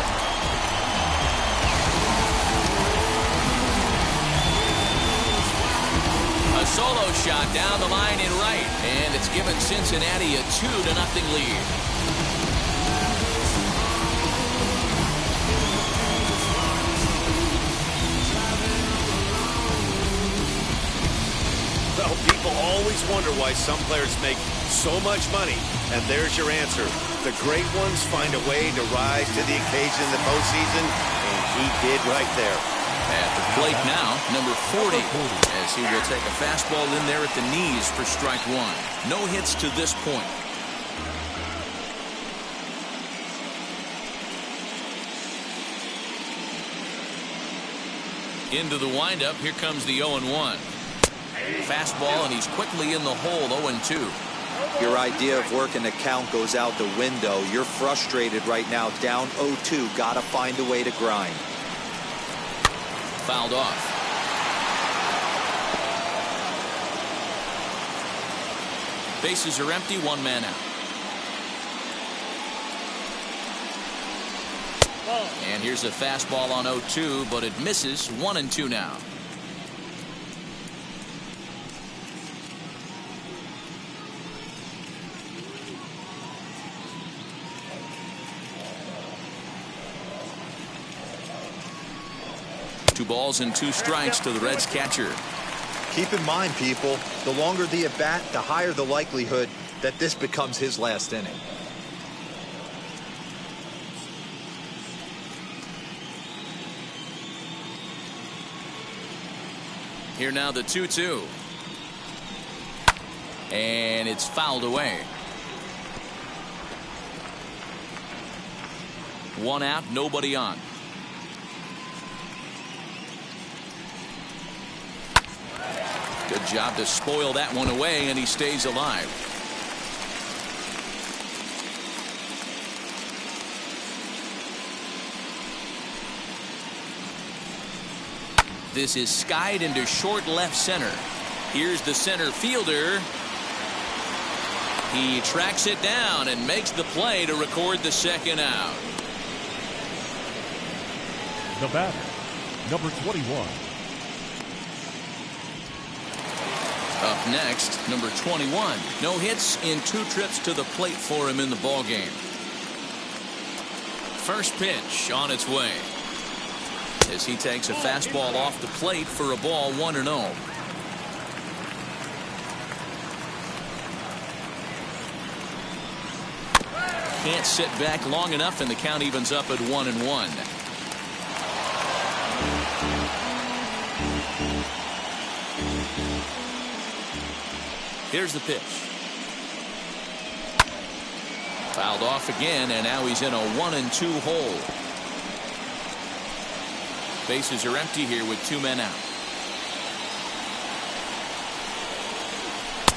A solo shot down the line in right. And it's given Cincinnati a 2-0 lead. Well, people always wonder why some players make so much money. And there's your answer. The great ones find a way to rise to the occasion in the postseason, and he did right there. At the plate now, number 40, as he will take a fastball in there at the knees for strike one. No hits to this point. Into the windup, here comes the 0-1. Fastball, and he's quickly in the hole, 0-2. Your idea of working the count goes out the window. You're frustrated right now, down 0-2. Got to find a way to grind. Fouled off. Bases are empty, one man out. And here's a fastball on 0-2, but it misses. 1-2 now. Two balls and two strikes to the Reds catcher. Keep in mind, people, the longer the at bat, the higher the likelihood that this becomes his last inning. Here now the 2-2. And it's fouled away. One out, nobody on. Good job to spoil that one away, and he stays alive. This is skied into short left center. Here's the center fielder. He tracks it down and makes the play to record the second out. The batter, number 21. Up next, number 21. No hits in 2 trips to the plate for him in the ballgame. First pitch on its way, as he takes a fastball off the plate for a ball, 1-0. Can't sit back long enough, and the count evens up at 1-1. Here's the pitch. Fouled off again, and now he's in a 1-2 hole. Bases are empty here with 2 men out.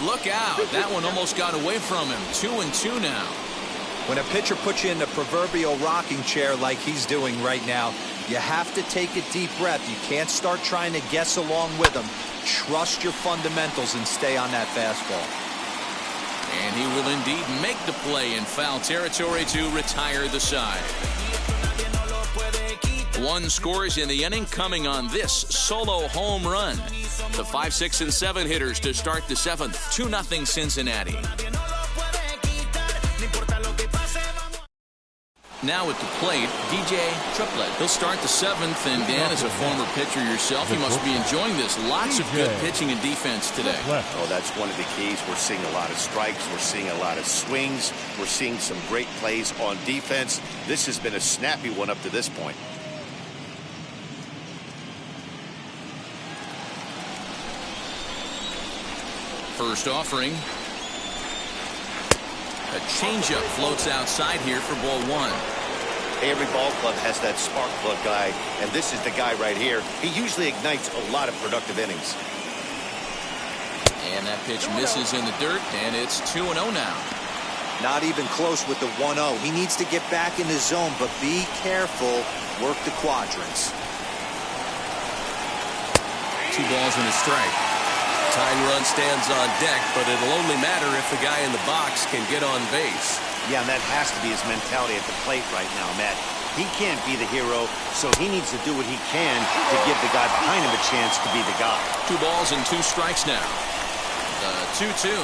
Look out. That one almost got away from him. 2-2 now. When a pitcher puts you in the proverbial rocking chair like he's doing right now, you have to take a deep breath. You can't start trying to guess along with him. Trust your fundamentals and stay on that fastball. And he will indeed make the play in foul territory to retire the side. 1 scores in the inning, coming on this solo home run. The 5, 6, and 7 hitters to start the 7th. 2-0 Cincinnati. Now at the plate, DJ Triplett. He'll start the 7th, and Dan, as a former pitcher yourself, you must be enjoying this. Lots of good pitching and defense today. Oh, that's one of the keys. We're seeing a lot of strikes. We're seeing a lot of swings. We're seeing some great plays on defense. This has been a snappy one up to this point. First offering. A changeup floats outside here for ball 1. Every ball club has that spark plug guy, and this is the guy right here. He usually ignites a lot of productive innings. And that pitch misses in the dirt, and it's 2-0 now. Not even close with the 1-0. He needs to get back in the zone, but be careful. Work the quadrants. 2 balls and a strike. Tying run stands on deck, but it'll only matter if the guy in the box can get on base. Yeah, and that has to be his mentality at the plate right now, Matt. He can't be the hero, so he needs to do what he can to give the guy behind him a chance to be the guy. 2 balls and 2 strikes now. The 2-2.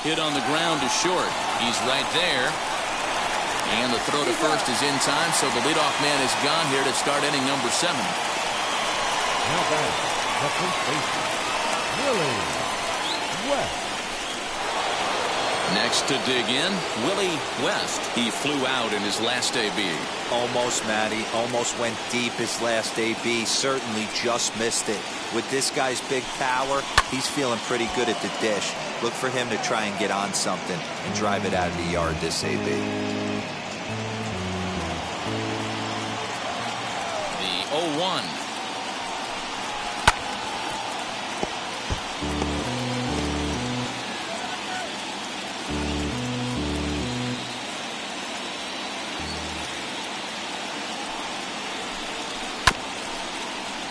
Hit on the ground is short. He's right there. And the throw to first is in time, so the leadoff man is gone here to start inning number 7. Now back, the first baseman, Willie West. Next to dig in, Willie West. He flew out in his last AB. Almost, Matty. Almost went deep his last AB. Certainly just missed it. With this guy's big power, he's feeling pretty good at the dish. Look for him to try and get on something and drive it out of the yard this AB. The 0-1.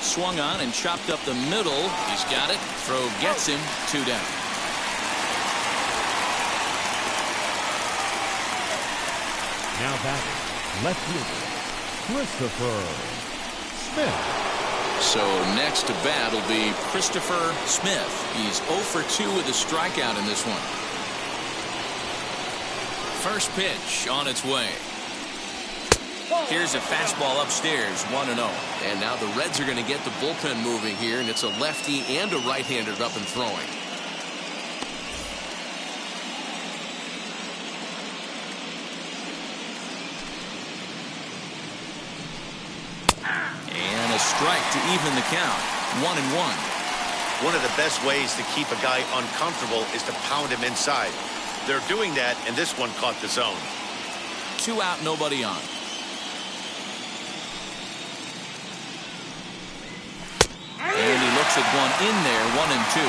Swung on and chopped up the middle. He's got it. Throw gets him. 2 down. Now back, left fielder, Christopher Smith. So next to bat will be Christopher Smith. He's 0 for 2 with a strikeout in this one. First pitch on its way. Here's a fastball upstairs, 1-0. And now the Reds are going to get the bullpen moving here, and it's a lefty and a right-hander up and throwing. And a strike to even the count. 1-1. One of the best ways to keep a guy uncomfortable is to pound him inside. They're doing that, and this one caught the zone. 2 out, nobody on. And he looks at one in there, 1-2.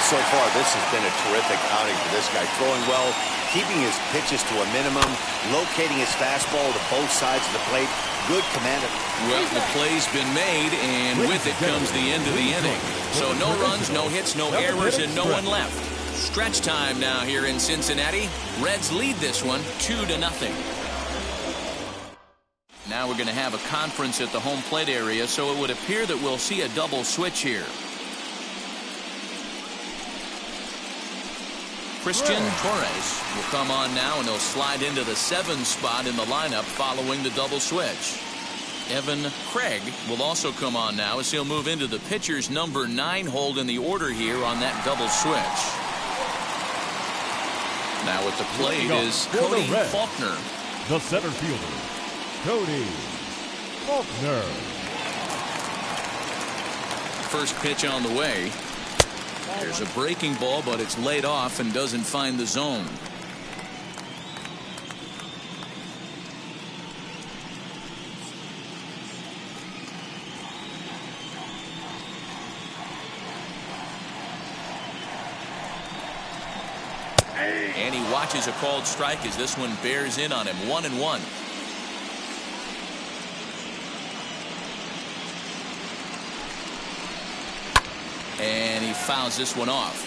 So far, this has been a terrific outing for this guy. Throwing well, keeping his pitches to a minimum, locating his fastball to both sides of the plate. Good command of. Well, the play's been made, and with it comes the end of the inning. So no runs, no hits, no errors, and no one left. Stretch time now here in Cincinnati. Reds lead this one 2-0. Now we're going to have a conference at the home plate area, so it would appear that we'll see a double switch here. Christian Torres will come on now, and he'll slide into the 7 spot in the lineup following the double switch. Evan Craig will also come on now as he'll move into the pitcher's number 9 hold in the order here on that double switch. Now at the plate is Cody Faulkner. The center fielder, Cody Faulkner. First pitch on the way. There's a breaking ball, but it's laid off and doesn't find the zone. And he watches a called strike as this one bears in on him. 1-1. And he fouls this one off.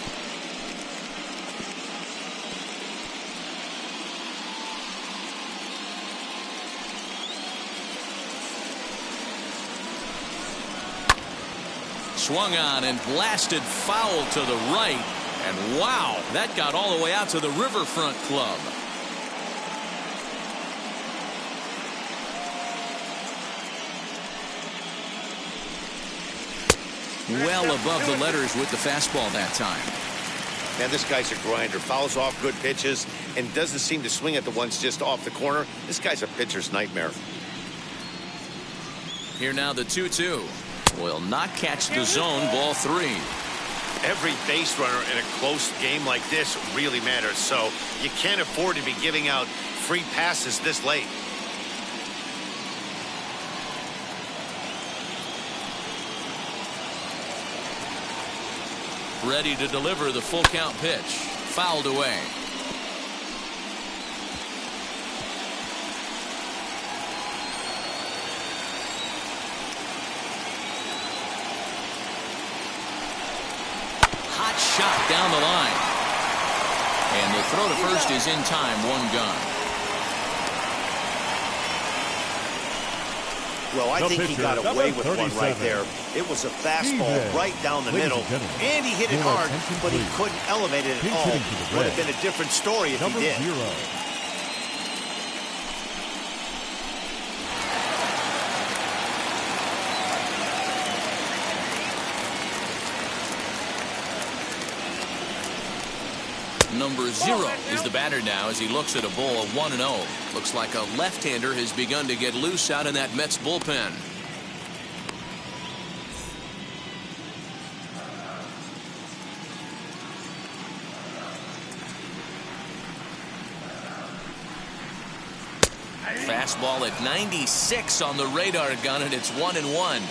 Swung on and blasted foul to the right. And wow, that got all the way out to the Riverfront Club. Well above the letters with the fastball that time. Man, this guy's a grinder. Fouls off good pitches and doesn't seem to swing at the ones just off the corner. This guy's a pitcher's nightmare. Here now the 2-2. Will not catch the zone. Ball 3. Every base runner in a close game like this really matters, so you can't afford to be giving out free passes this late. Ready to deliver the full count pitch. Fouled away. Hot shot down the line. And the throw to first is in time. One gone. Well, I think he got away with one right there. It was a fastball right down the middle, and he hit it hard, but he couldn't elevate it at all. Would have been a different story if he did. Number 0 is the batter now as he looks at a ball of 1-0. Looks like a left-hander has begun to get loose out in that Mets bullpen. Fastball at 96 on the radar gun, and it's 1-1.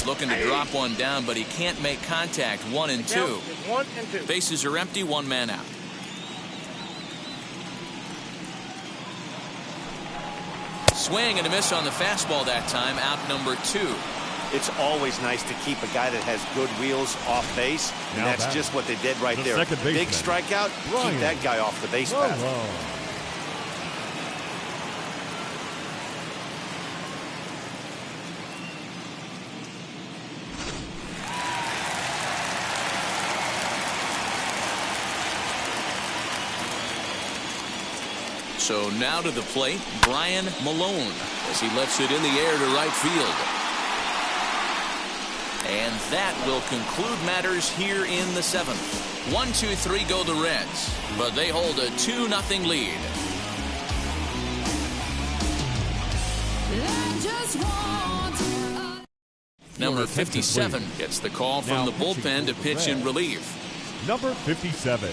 Looking to drop one down, but he can't make contact. 1-2. Bases are empty, one man out. Swing and a miss on the fastball that time. Out number 2. It's always nice to keep a guy that has good wheels off base, and that's just what they did right there. Big strikeout, keep that guy off the base path. So now to the plate, Brian Malone, as he lets it in the air to right field. And that will conclude matters here in the 7th. 1-2-3 go the Reds, but they hold a 2-0 lead. Number 57 gets the call from the bullpen to pitch in relief. Number 57.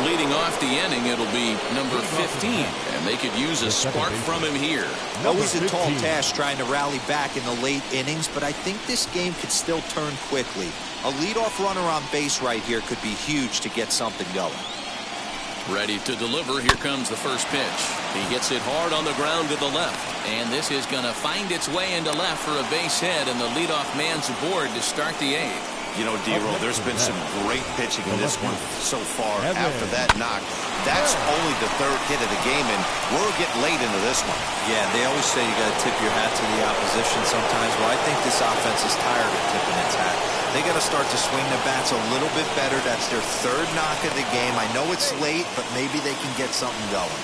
Leading off the inning, it'll be number 15, and they could use a spark from him here. Always a tall task trying to rally back in the late innings, but I think this game could still turn quickly. A leadoff runner on base right here could be huge to get something going. Ready to deliver. Here comes the first pitch. He gets it hard on the ground to the left, and this is going to find its way into left for a base hit, and the leadoff man's aboard to start the 8th. You know, D-Roll, there's been some great pitching in this one so far. After that knock, that's only the 3rd hit of the game, and we're getting late into this one. Yeah, they always say you got to tip your hat to the opposition sometimes. Well, I think this offense is tired of tipping its hat. They got to start to swing the bats a little bit better. That's their 3rd knock of the game. I know it's late, but maybe they can get something going.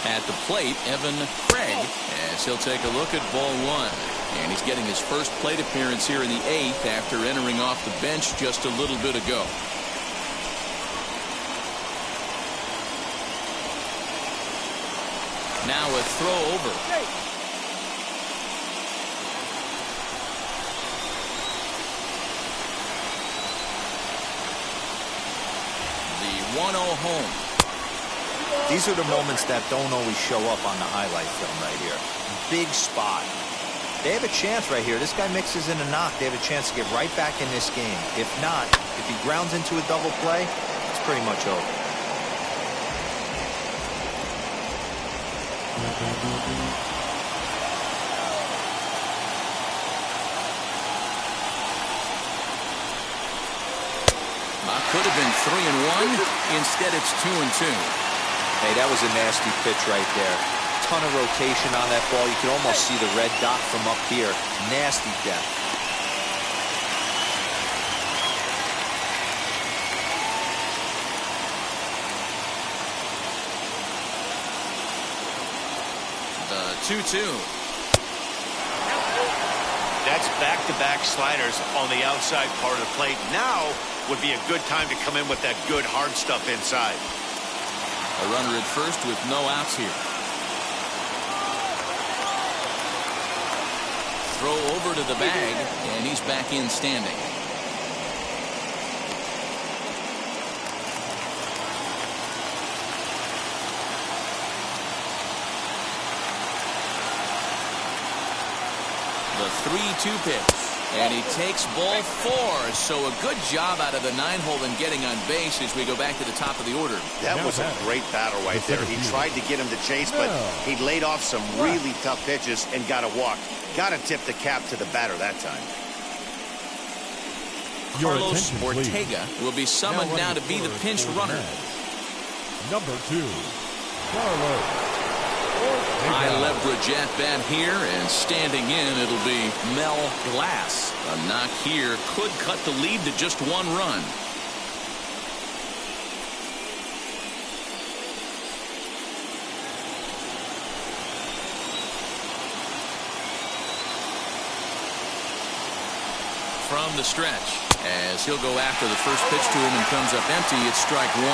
At the plate, Evan Craig, as he'll take a look at ball 1. And he's getting his first plate appearance here in the 8th after entering off the bench just a little bit ago. Now a throw over. The 1-0 home. These are the moments that don't always show up on the highlight film right here. Big spot. They have a chance right here. This guy mixes in a knock. They have a chance to get right back in this game. If not, if he grounds into a double play, it's pretty much over. Could have been 3-1. Instead, it's 2-2. Hey, that was a nasty pitch right there. Ton of rotation on that ball. You can almost see the red dot from up here. Nasty depth. The 2-2. That's back-to-back sliders on the outside part of the plate. Now would be a good time to come in with that good hard stuff inside. A runner at first with no outs here. throw over to the bag, and he's back in standing. The 3-2 pitch. And he takes ball 4. So a good job out of the 9-hole in getting on base as we go back to the top of the order. That was a great battle right there. He tried to get him to chase, but he laid off some really tough pitches and got a walk. Got to tip the cap to the batter that time. Carlos Ortega will be summoned now to be the pinch runner. Number 2, Carlos. High leverage at bat here, and standing in, it'll be Mel Glass. A knock here could cut the lead to just 1 run. From the stretch, as he'll go after the first pitch to him and comes up empty, it's strike 1.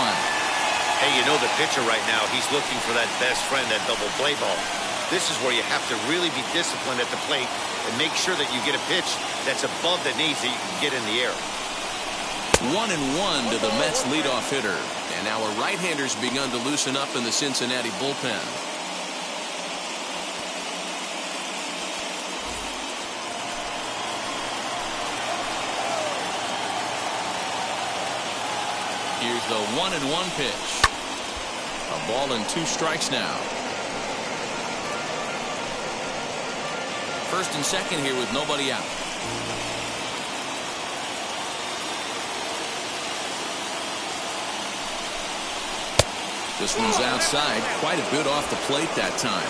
Hey, you know the pitcher right now, he's looking for that best friend, that double play ball. This is where you have to really be disciplined at the plate and make sure that you get a pitch that's above the knees that you can get in the air. 1-1 to the Mets leadoff hitter. And now a right-hander's begun to loosen up in the Cincinnati bullpen. Here's the 1-1 pitch. A ball and 2 strikes now. First and second here with nobody out. This one's outside, quite a bit off the plate that time.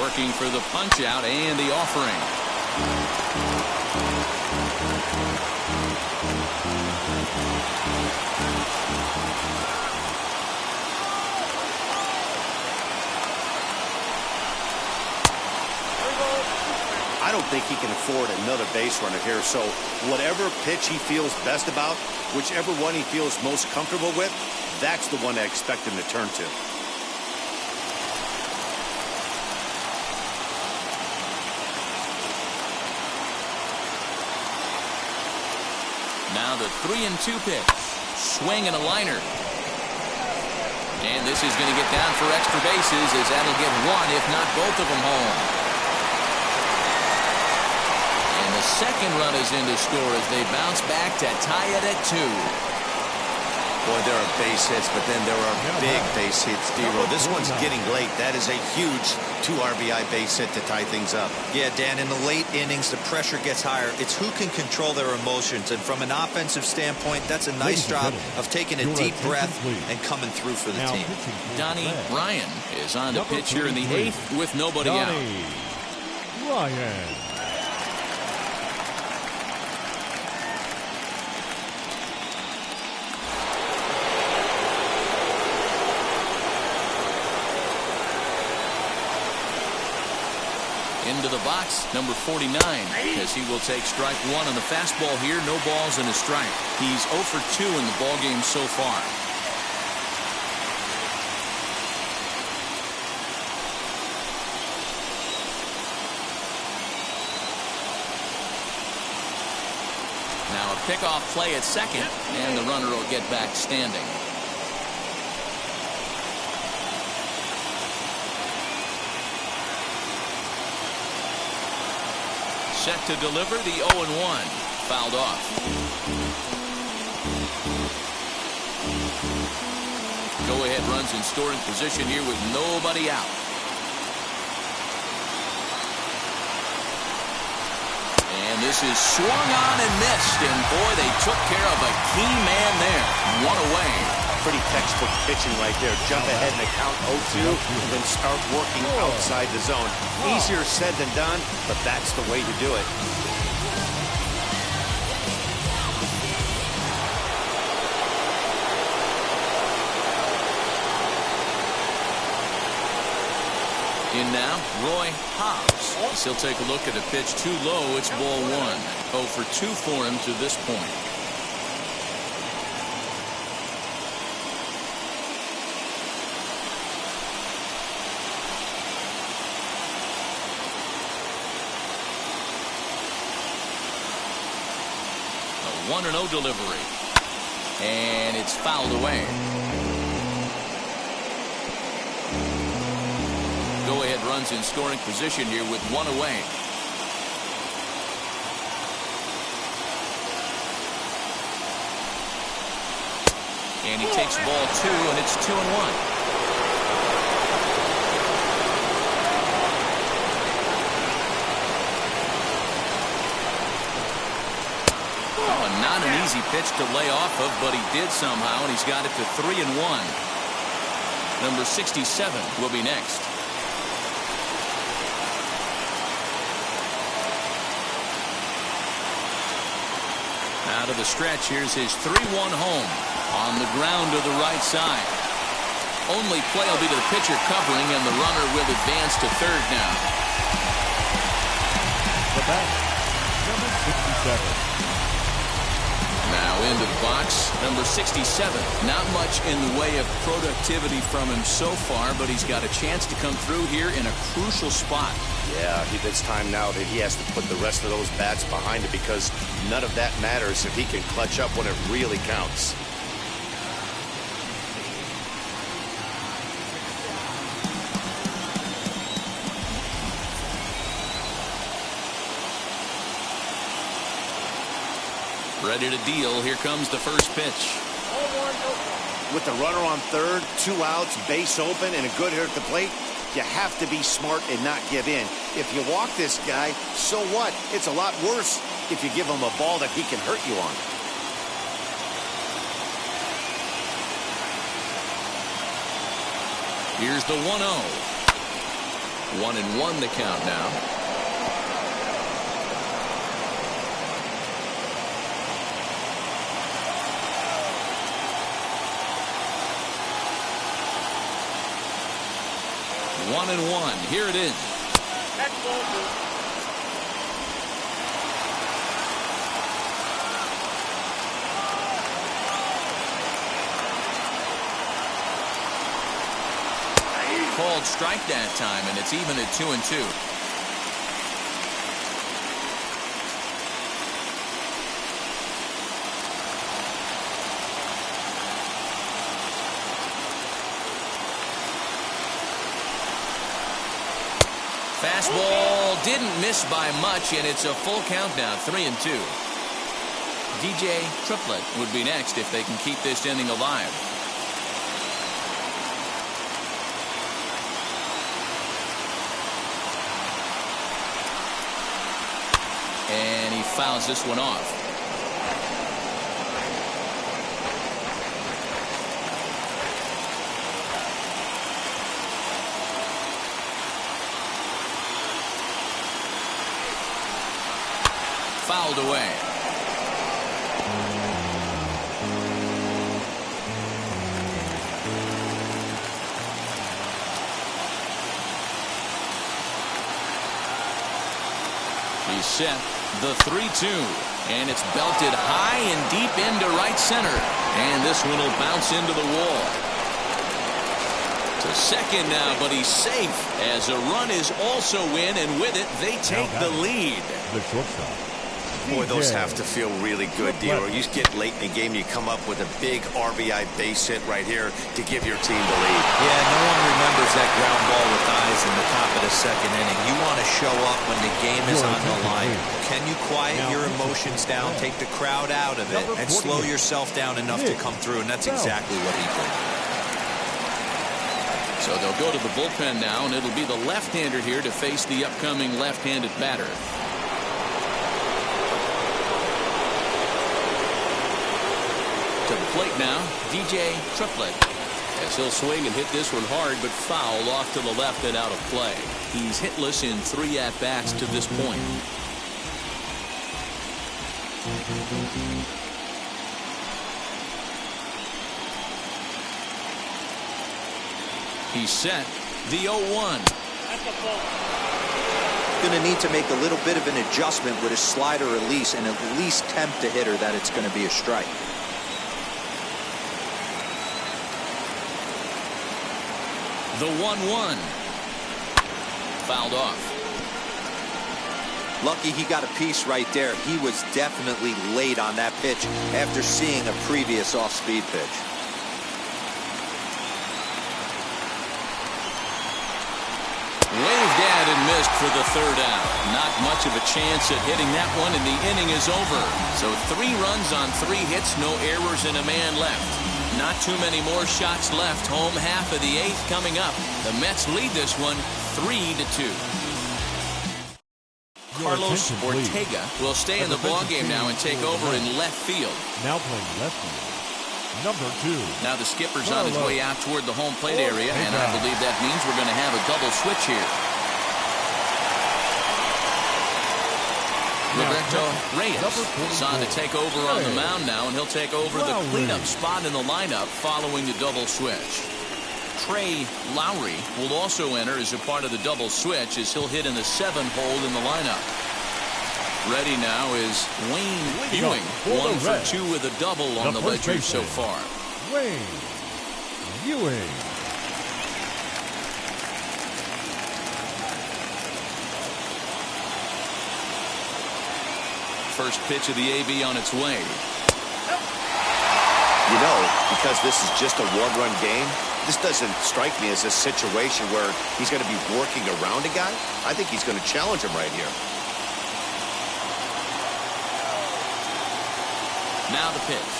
Working for the punch out and the offering. I don't think he can afford another base runner here, so whatever pitch he feels best about, whichever one he feels most comfortable with, that's the one I expect him to turn to. Now the 3-2 pitch. Swing and a liner. And this is going to get down for extra bases, as that'll get 1, if not both of them, home. And the second run is in to score as they bounce back to tie it at 2. Boy, there are base hits, but then there are big base hits, D-Roll. This one's getting late. That is a huge 2 RBI base hit to tie things up. Yeah, Dan, in the late innings, the pressure gets higher. It's who can control their emotions. And from an offensive standpoint, that's a nice job of taking a deep breath and coming through for the team. Donnie Ryan is on the pitch here in the 8th with nobody out. Ryan. Into the box, number 49, as he will take strike 1 on the fastball here. No balls and a strike. He's 0 for 2 in the ballgame so far. Now a pickoff play at second, and the runner will get back standing. Set to deliver the 0-1. Fouled off. Go-ahead runs in scoring position here with nobody out. And this is swung on and missed. And boy, they took care of a key man there. 1 away. Pretty textbook pitching right there. Jump ahead in the count 0-2 and then start working outside the zone. Easier said than done, but that's the way to do it. In now, Roy Hobbs. He'll take a look at a pitch too low. It's ball one. 0 for 2 for him to this point. A 1-0 delivery. And it's fouled away. Go-ahead runs in scoring position here with 1 away. And he takes ball 2, and it's 2-1. Oh, not an easy pitch to lay off of, but he did somehow, and he's got it to 3-1. Number 67 will be next. Out of the stretch, here's his 3-1 home on the ground to the right side. Only play will be to the pitcher covering, and the runner will advance to third now. The batter, number 67. Now into the box, number 67. Not much in the way of productivity from him so far, but he's got a chance to come through here in a crucial spot. Yeah, it's time now that he has to put the rest of those bats behind it, because none of that matters if he can clutch up when it really counts. Ready to deal. Here comes the first pitch. With the runner on third, 2 outs, base open, and a good hitter at the plate, you have to be smart and not give in. If you walk this guy, so what? It's a lot worse if you give him a ball that he can hurt you on. Here's the 1-0. 1-1 the count now. One and one. Here it is. Called strike that time, and it's even at 2-2. Fastball didn't miss by much, and it's a full count now, 3-2. DJ Triplett would be next if they can keep this inning alive. And he fouls this one off. Fouled away. He's set. The 3-2. And it's belted high and deep into right center. And this one will bounce into the wall. To second now, but he's safe as a run is also in, and with it, they take the lead. The shortstop. Boy, those have to feel really good, Dero. You get late in the game, you come up with a big RBI base hit right here to give your team the lead. Yeah, no one remembers that ground ball with eyes in the top of the second inning. You want to show up when the game is on the line. Can you quiet your emotions down, take the crowd out of it, and slow yourself down enough to come through? And that's exactly what he did. So they'll go to the bullpen now, and it'll be the left-hander here to face the upcoming left-handed batter. To the plate now, DJ Triplett. As he'll swing and hit this one hard, but foul off to the left and out of play. He's hitless in 3 at-bats to this point. He's set. The 0-1. Going to need to make a little bit of an adjustment with his slider release and at least tempt the hitter that it's going to be a strike. The 1-1. Fouled off. Lucky he got a piece right there. He was definitely late on that pitch after seeing a previous off-speed pitch. Waved at and missed for the third out. Not much of a chance at hitting that one, and the inning is over. So 3 runs on 3 hits, no errors, and a man left. Not too many more shots left. Home half of the 8th coming up. The Mets lead this one 3-2. Carlos Ortega will stay in the ballgame now and take over in left field. Now playing left field. Number 2. Now the skipper's on his way out toward the home plate area, and I believe that means we're going to have a double switch here. Roberto Reyes is on to take over on the mound now, and he'll take over the cleanup spot in the lineup following the double switch. Trey Lowry will also enter as a part of the double switch as he'll hit in the 7th hole in the lineup. Ready now is Wayne Ewing, 1 for 2 with a double on the ledger so far. Wayne Ewing. First pitch of the AB on its way. You know, because this is just a one-run game, this doesn't strike me as a situation where he's going to be working around a guy. I think he's going to challenge him right here. Now the pitch.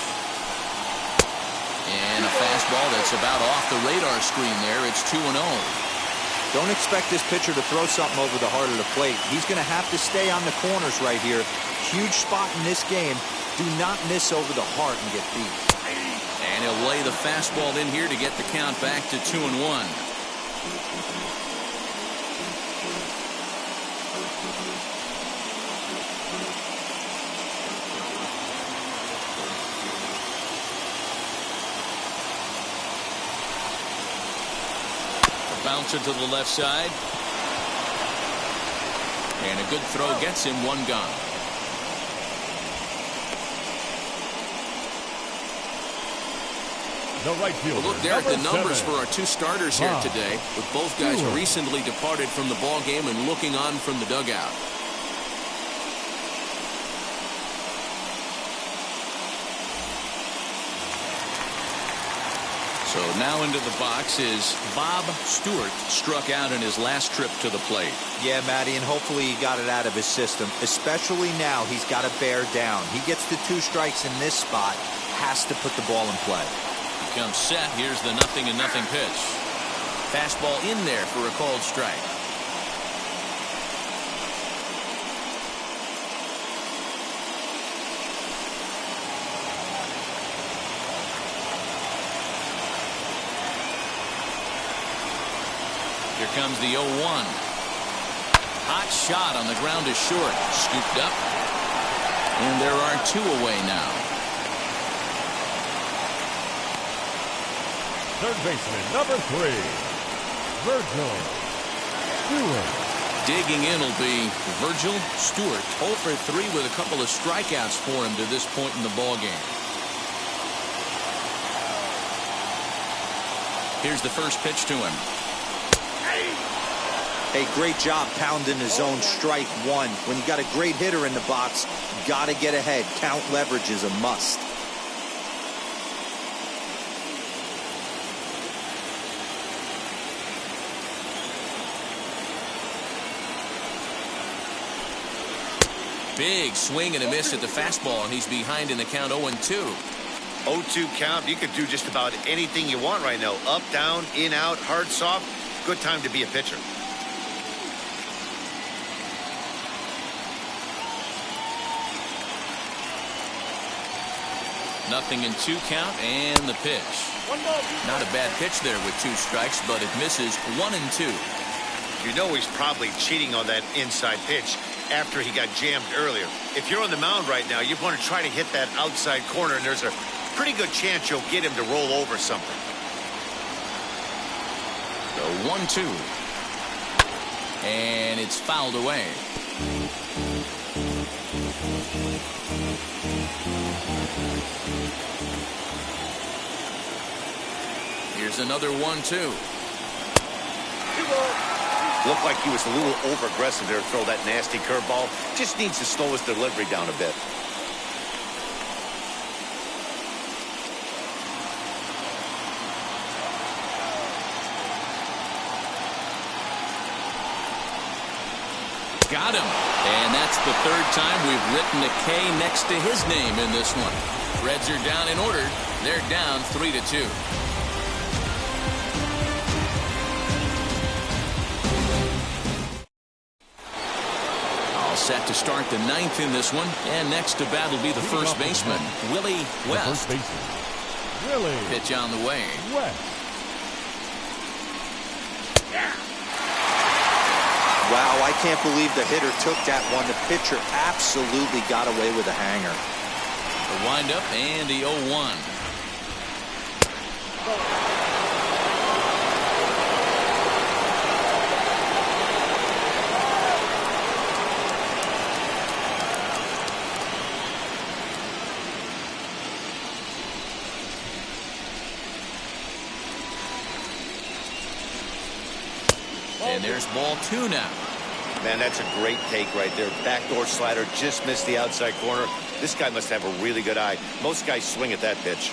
And a fastball that's about off the radar screen there. It's 2-0. Don't expect this pitcher to throw something over the heart of the plate. He's going to have to stay on the corners right here. Huge spot in this game. Do not miss over the heart and get beat. And he'll lay the fastball in here to get the count back to 2-1. Bouncer to the left side. And a good throw gets him 1 gone. The right fielder. Well, look there at the numbers 7. for our 2 starters here today, with both guys recently departed from the ball game and looking on from the dugout. So now into the box is Bob Stewart, struck out in his last trip to the plate. Yeah, Matty, and hopefully he got it out of his system. Especially now, he's got to bear down. He gets the 2 strikes in this spot, has to put the ball in play. He comes set. Here's the 0-0 pitch. Fastball in there for a called strike. Here comes the 0-1. Hot shot on the ground is short. Scooped up. And there are 2 away now. Third baseman, number 3. Virgil Stewart. Digging in will be Virgil Stewart. 0 for 3 with a couple of strikeouts for him to this point in the ballgame. Here's the first pitch to him. Hey, great job pounding his own strike 1. When you got a great hitter in the box, got to get ahead. Count leverage is a must. Big swing and a miss at the fastball, and he's behind in the count 0-2. 0-2 count. You could do just about anything you want right now. Up, down, in, out, hard, soft. Good time to be a pitcher. Nothing in 2 count, and the pitch. Not a bad pitch there with 2 strikes, but it misses 1-2. You know he's probably cheating on that inside pitch after he got jammed earlier. If you're on the mound right now, you want to try to hit that outside corner, and there's a pretty good chance you'll get him to roll over something. So 1-2. And it's fouled away. Here's another 1-2. Looked like he was a little over-aggressive there to throw that nasty curveball. Just needs to slow his delivery down a bit. Got him. And that's the third time we've written a K next to his name in this one. Reds are down in order. They're down 3-2. Set to start the ninth in this one, and next to bat will be the first baseman, Willie West. Pitch on the way. Wow, I can't believe the hitter took that one. The pitcher absolutely got away with a hanger. The windup and the 0-1. And there's ball 2 now. Man, that's a great take right there. Backdoor slider just missed the outside corner. This guy must have a really good eye. Most guys swing at that pitch.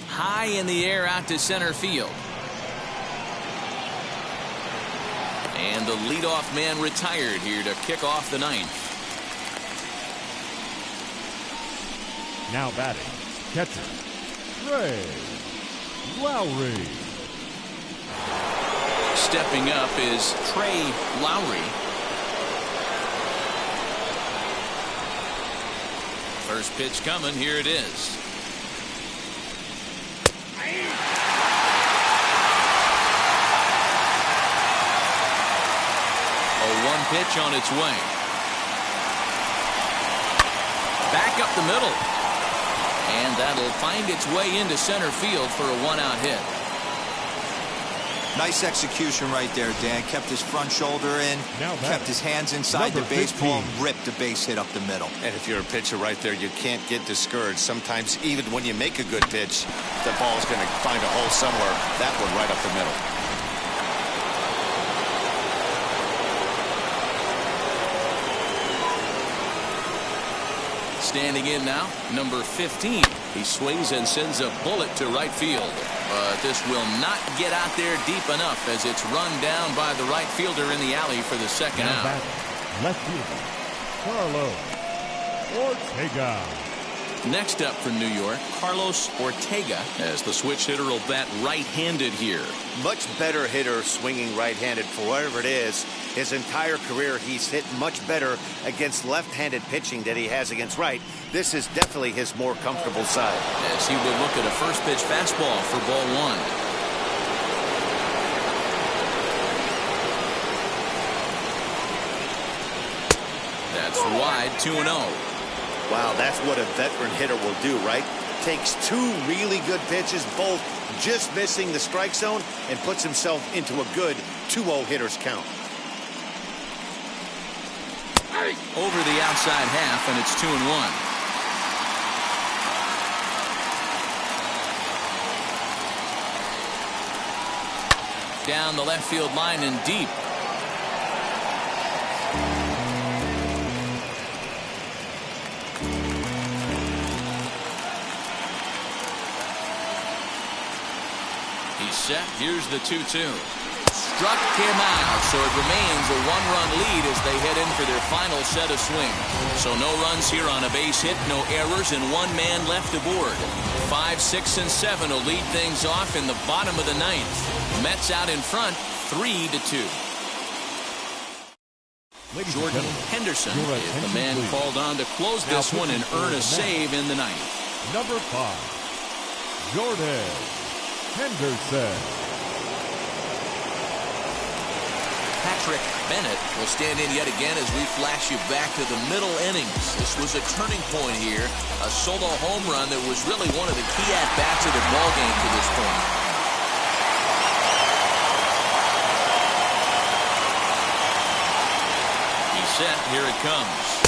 High in the air out to center field. And the leadoff man retired here to kick off the ninth. Now batting, catcher, Trey Lowry. Stepping up is Trey Lowry. First pitch coming. Here it is. One pitch on its way. Back up the middle. And that'll find its way into center field for a 1-out hit. Nice execution right there, Dan. Kept his front shoulder in, kept his hands inside the baseball, and ripped the base hit up the middle. And if you're a pitcher right there, you can't get discouraged. Sometimes even when you make a good pitch, the ball's going to find a hole somewhere. That one right up the middle. Standing in now, number 15. He swings and sends a bullet to right field. But this will not get out there deep enough as it's run down by the right fielder in the alley for the second out. Left fielder, Carlos Ortega. Next up for New York, Carlos Ortega, as the switch hitter will bat right-handed here. Much better hitter swinging right-handed for whatever it is. His entire career, he's hit much better against left-handed pitching than he has against right. This is definitely his more comfortable side. As he will look at a first pitch fastball for ball 1. That's wide, 2-0. Wow, that's what a veteran hitter will do, right? Takes 2 really good pitches, both just missing the strike zone, and puts himself into a good 2-0 hitter's count. Over the outside half, and it's 2-1. Down the left field line and deep. He's set. Here's the 2-2. Struck him out, so it remains a 1-run lead as they head in for their final set of swings. So no runs here on a base hit, no errors, and 1 man left aboard. 5, 6, and 7 will lead things off in the bottom of the ninth. Mets out in front, 3-2. Jordan Henderson is the man called on to close this one and earn a save in the ninth. Number 5, Jordan Henderson. Patrick Bennett will stand in yet again as we flash you back to the middle innings. This was a turning point here, a solo home run that was really one of the key at-bats of the ballgame to this point. He's set. Here it comes.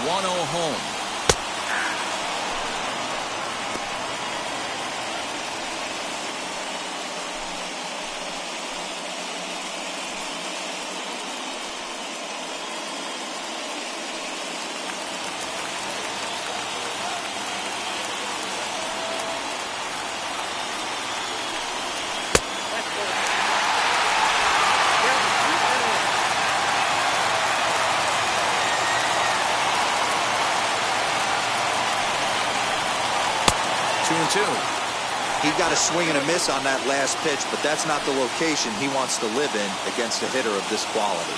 1-0. Home. 2-2. He got a swing and a miss on that last pitch, but that's not the location he wants to live in against a hitter of this quality.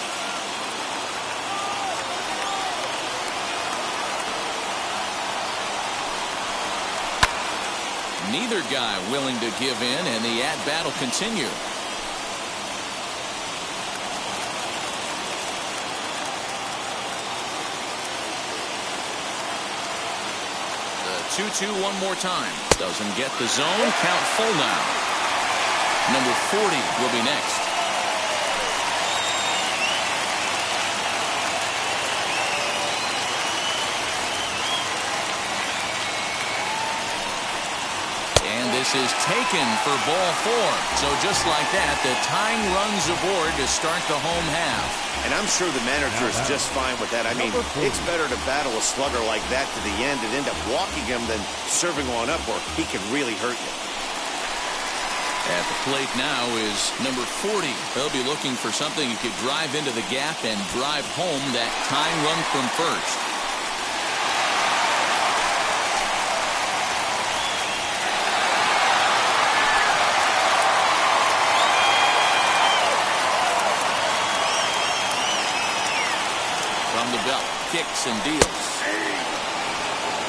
Neither guy willing to give in, and the at-bat will continue. The 2-2 one more time. Doesn't get the zone. Count full now. Number 40 will be next. This is taken for ball 4. So just like that, the tying runs aboard to start the home half. And I'm sure the manager is just fine with that. I mean, it's better to battle a slugger like that to the end and end up walking him than serving one up where he can really hurt you. At the plate now is number 40. They'll be looking for something who could drive into the gap and drive home that tying run from first. The belt kicks and deals.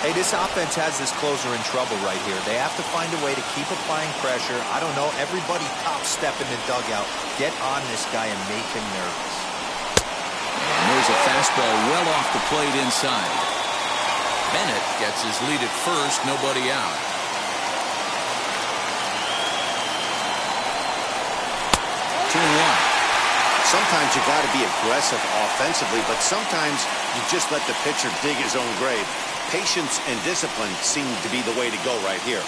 Hey, this offense has this closer in trouble right here. They have to find a way to keep applying pressure. I don't know, everybody top step in the dugout. Get on this guy and make him nervous. And there's a fastball well off the plate inside. Bennett gets his lead at first, nobody out. Sometimes you got to be aggressive offensively, but sometimes you just let the pitcher dig his own grave. Patience and discipline seem to be the way to go right here.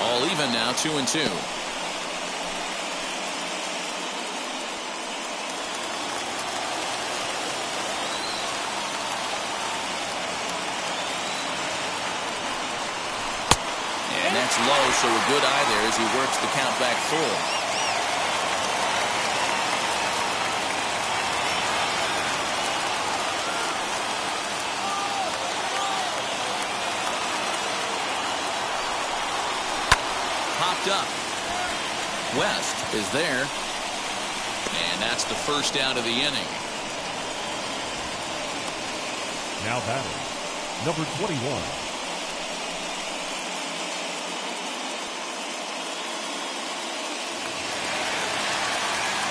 All even now, 2-2. That's low, so a good eye there as he works the count back full. Popped up. West is there. And that's the first out of the inning. Now batting, number 21.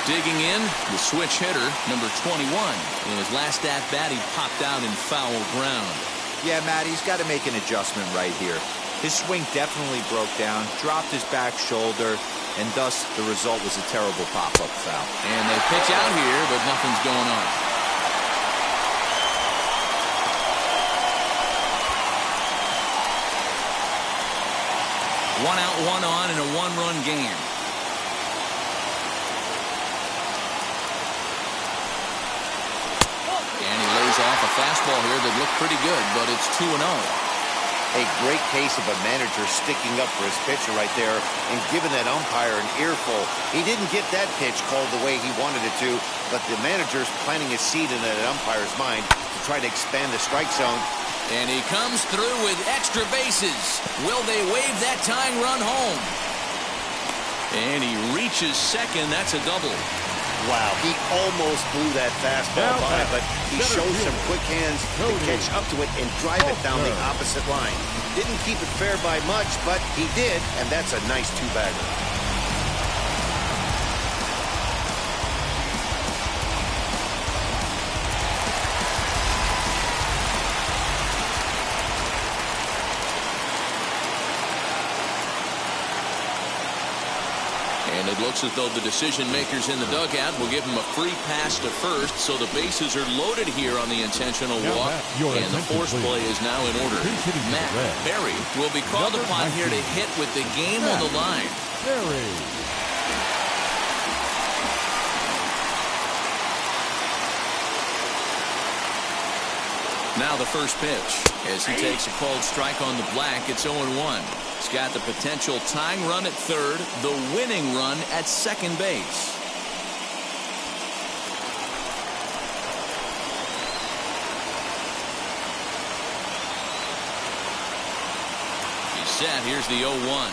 Digging in, the switch hitter, number 21. In his last at-bat, he popped out in foul ground. Yeah, Matt, he's got to make an adjustment right here. His swing definitely broke down, dropped his back shoulder, and thus the result was a terrible pop-up foul. And they pitch out here, but nothing's going on. One out, one on in a one-run game. And he lays off a fastball here that looked pretty good, but it's 2-0. A great case of a manager sticking up for his pitcher right there and giving that umpire an earful. He didn't get that pitch called the way he wanted it to, but the manager's planting a seed in that umpire's mind to try to expand the strike zone. And he comes through with extra bases. Will they wave that tying run home? And he reaches second. That's a double. Wow, he almost blew that fastball by, but he shows some quick hands to catch up to it and drive it down the opposite line. Didn't keep it fair by much, but he did, and that's a nice two-bagger. And it looks as though the decision makers in the dugout will give him a free pass to first, so the bases are loaded here on the intentional walk, and the force play is now in order. Matt Berry will be called upon here to hit with the game on the line. Now the first pitch, as he takes a called strike on the black. It's 0-1. He's got the potential tying run at third, the winning run at second base. He's set. Here's the 0-1.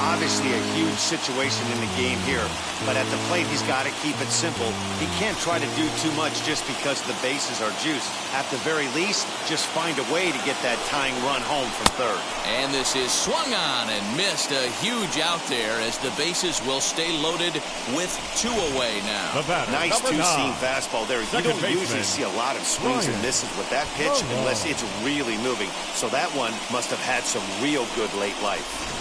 Obviously a huge situation in the game here, but at the plate he's got to keep it simple. He can't try to do too much just because the bases are juiced. At the very least, just find a way to get that tying run home from third. And this is swung on and missed. A huge out there as the bases will stay loaded with two away now. Nice two-seam fastball there. You don't usually see a lot of swings and misses with that pitch unless it's really moving. So that one must have had some real good late life.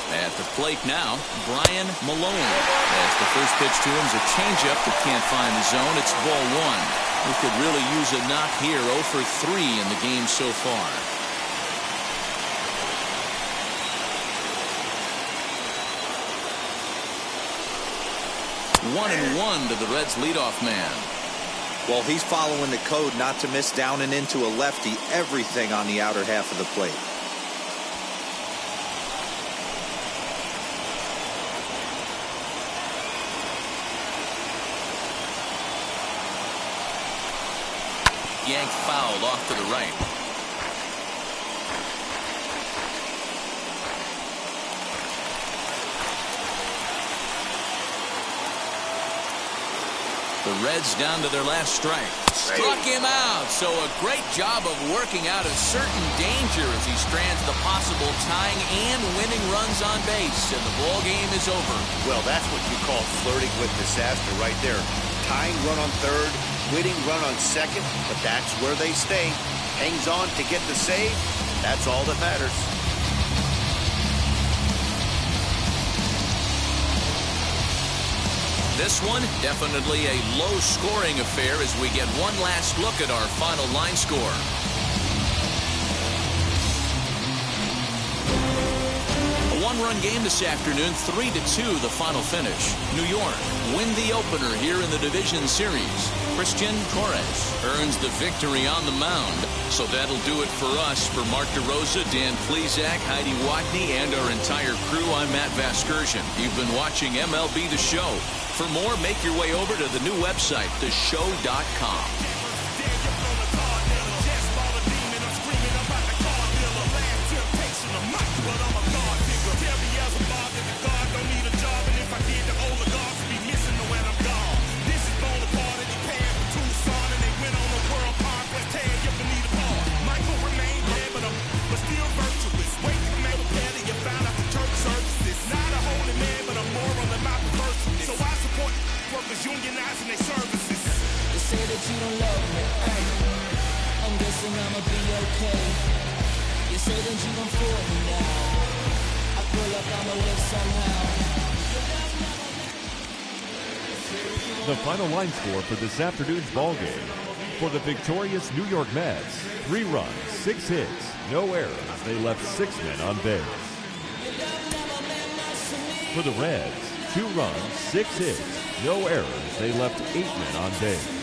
At the plate now, Brian Malone. As the first pitch to him is a changeup that can't find the zone. It's ball one. We could really use a knock here. 0 for 3 in the game so far. One and one to the Reds leadoff man. Well, he's following the code not to miss down and into a lefty. Everything on the outer half of the plate. Yanked foul off to the right. The Reds down to their last strike. Struck him out. So a great job of working out a certain danger as he strands the possible tying and winning runs on base. And the ball game is over. Well, that's what you call flirting with disaster right there. Tying run on third, winning run on second, but that's where they stay. Hangs on to get the save. That's all that matters. This one, definitely a low-scoring affair as we get one last look at our final line score. A one-run game this afternoon, 3-2 the final finish. New York win the opener here in the division series. Christian Torres earns the victory on the mound. So that'll do it for us. For Mark DeRosa, Dan Plesac, Heidi Watney, and our entire crew, I'm Matt Vasgersian. You've been watching MLB The Show. For more, make your way over to the new website, theshow.com. Unionizing their services. They say that you don't love me. Hey, I'm guessing I'ma be okay. You say that you don't fool me now. I feel like I'ma live somehow. The final line score for this afternoon's ball game. For the victorious New York Mets, 3 runs, 6 hits, no errors. They left 6 men on base. For the Reds, 2 runs, 6 hits, no errors. They left 8 men on base.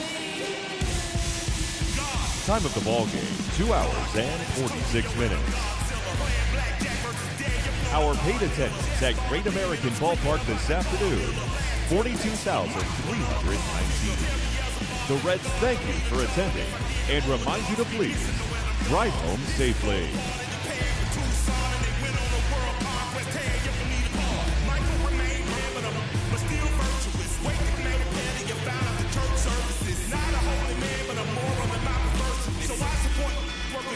Time of the ball game, 2 hours and 46 minutes. Our paid attendance at Great American Ballpark this afternoon, 42,319. The Reds thank you for attending and remind you to please drive home safely.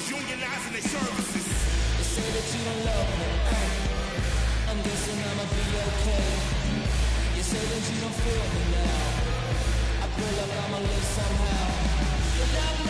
Unionizing their services. They say that you don't love me. I'm guessing I'ma be okay. You say that you don't feel me now. I feel like I'ma live somehow. You love me.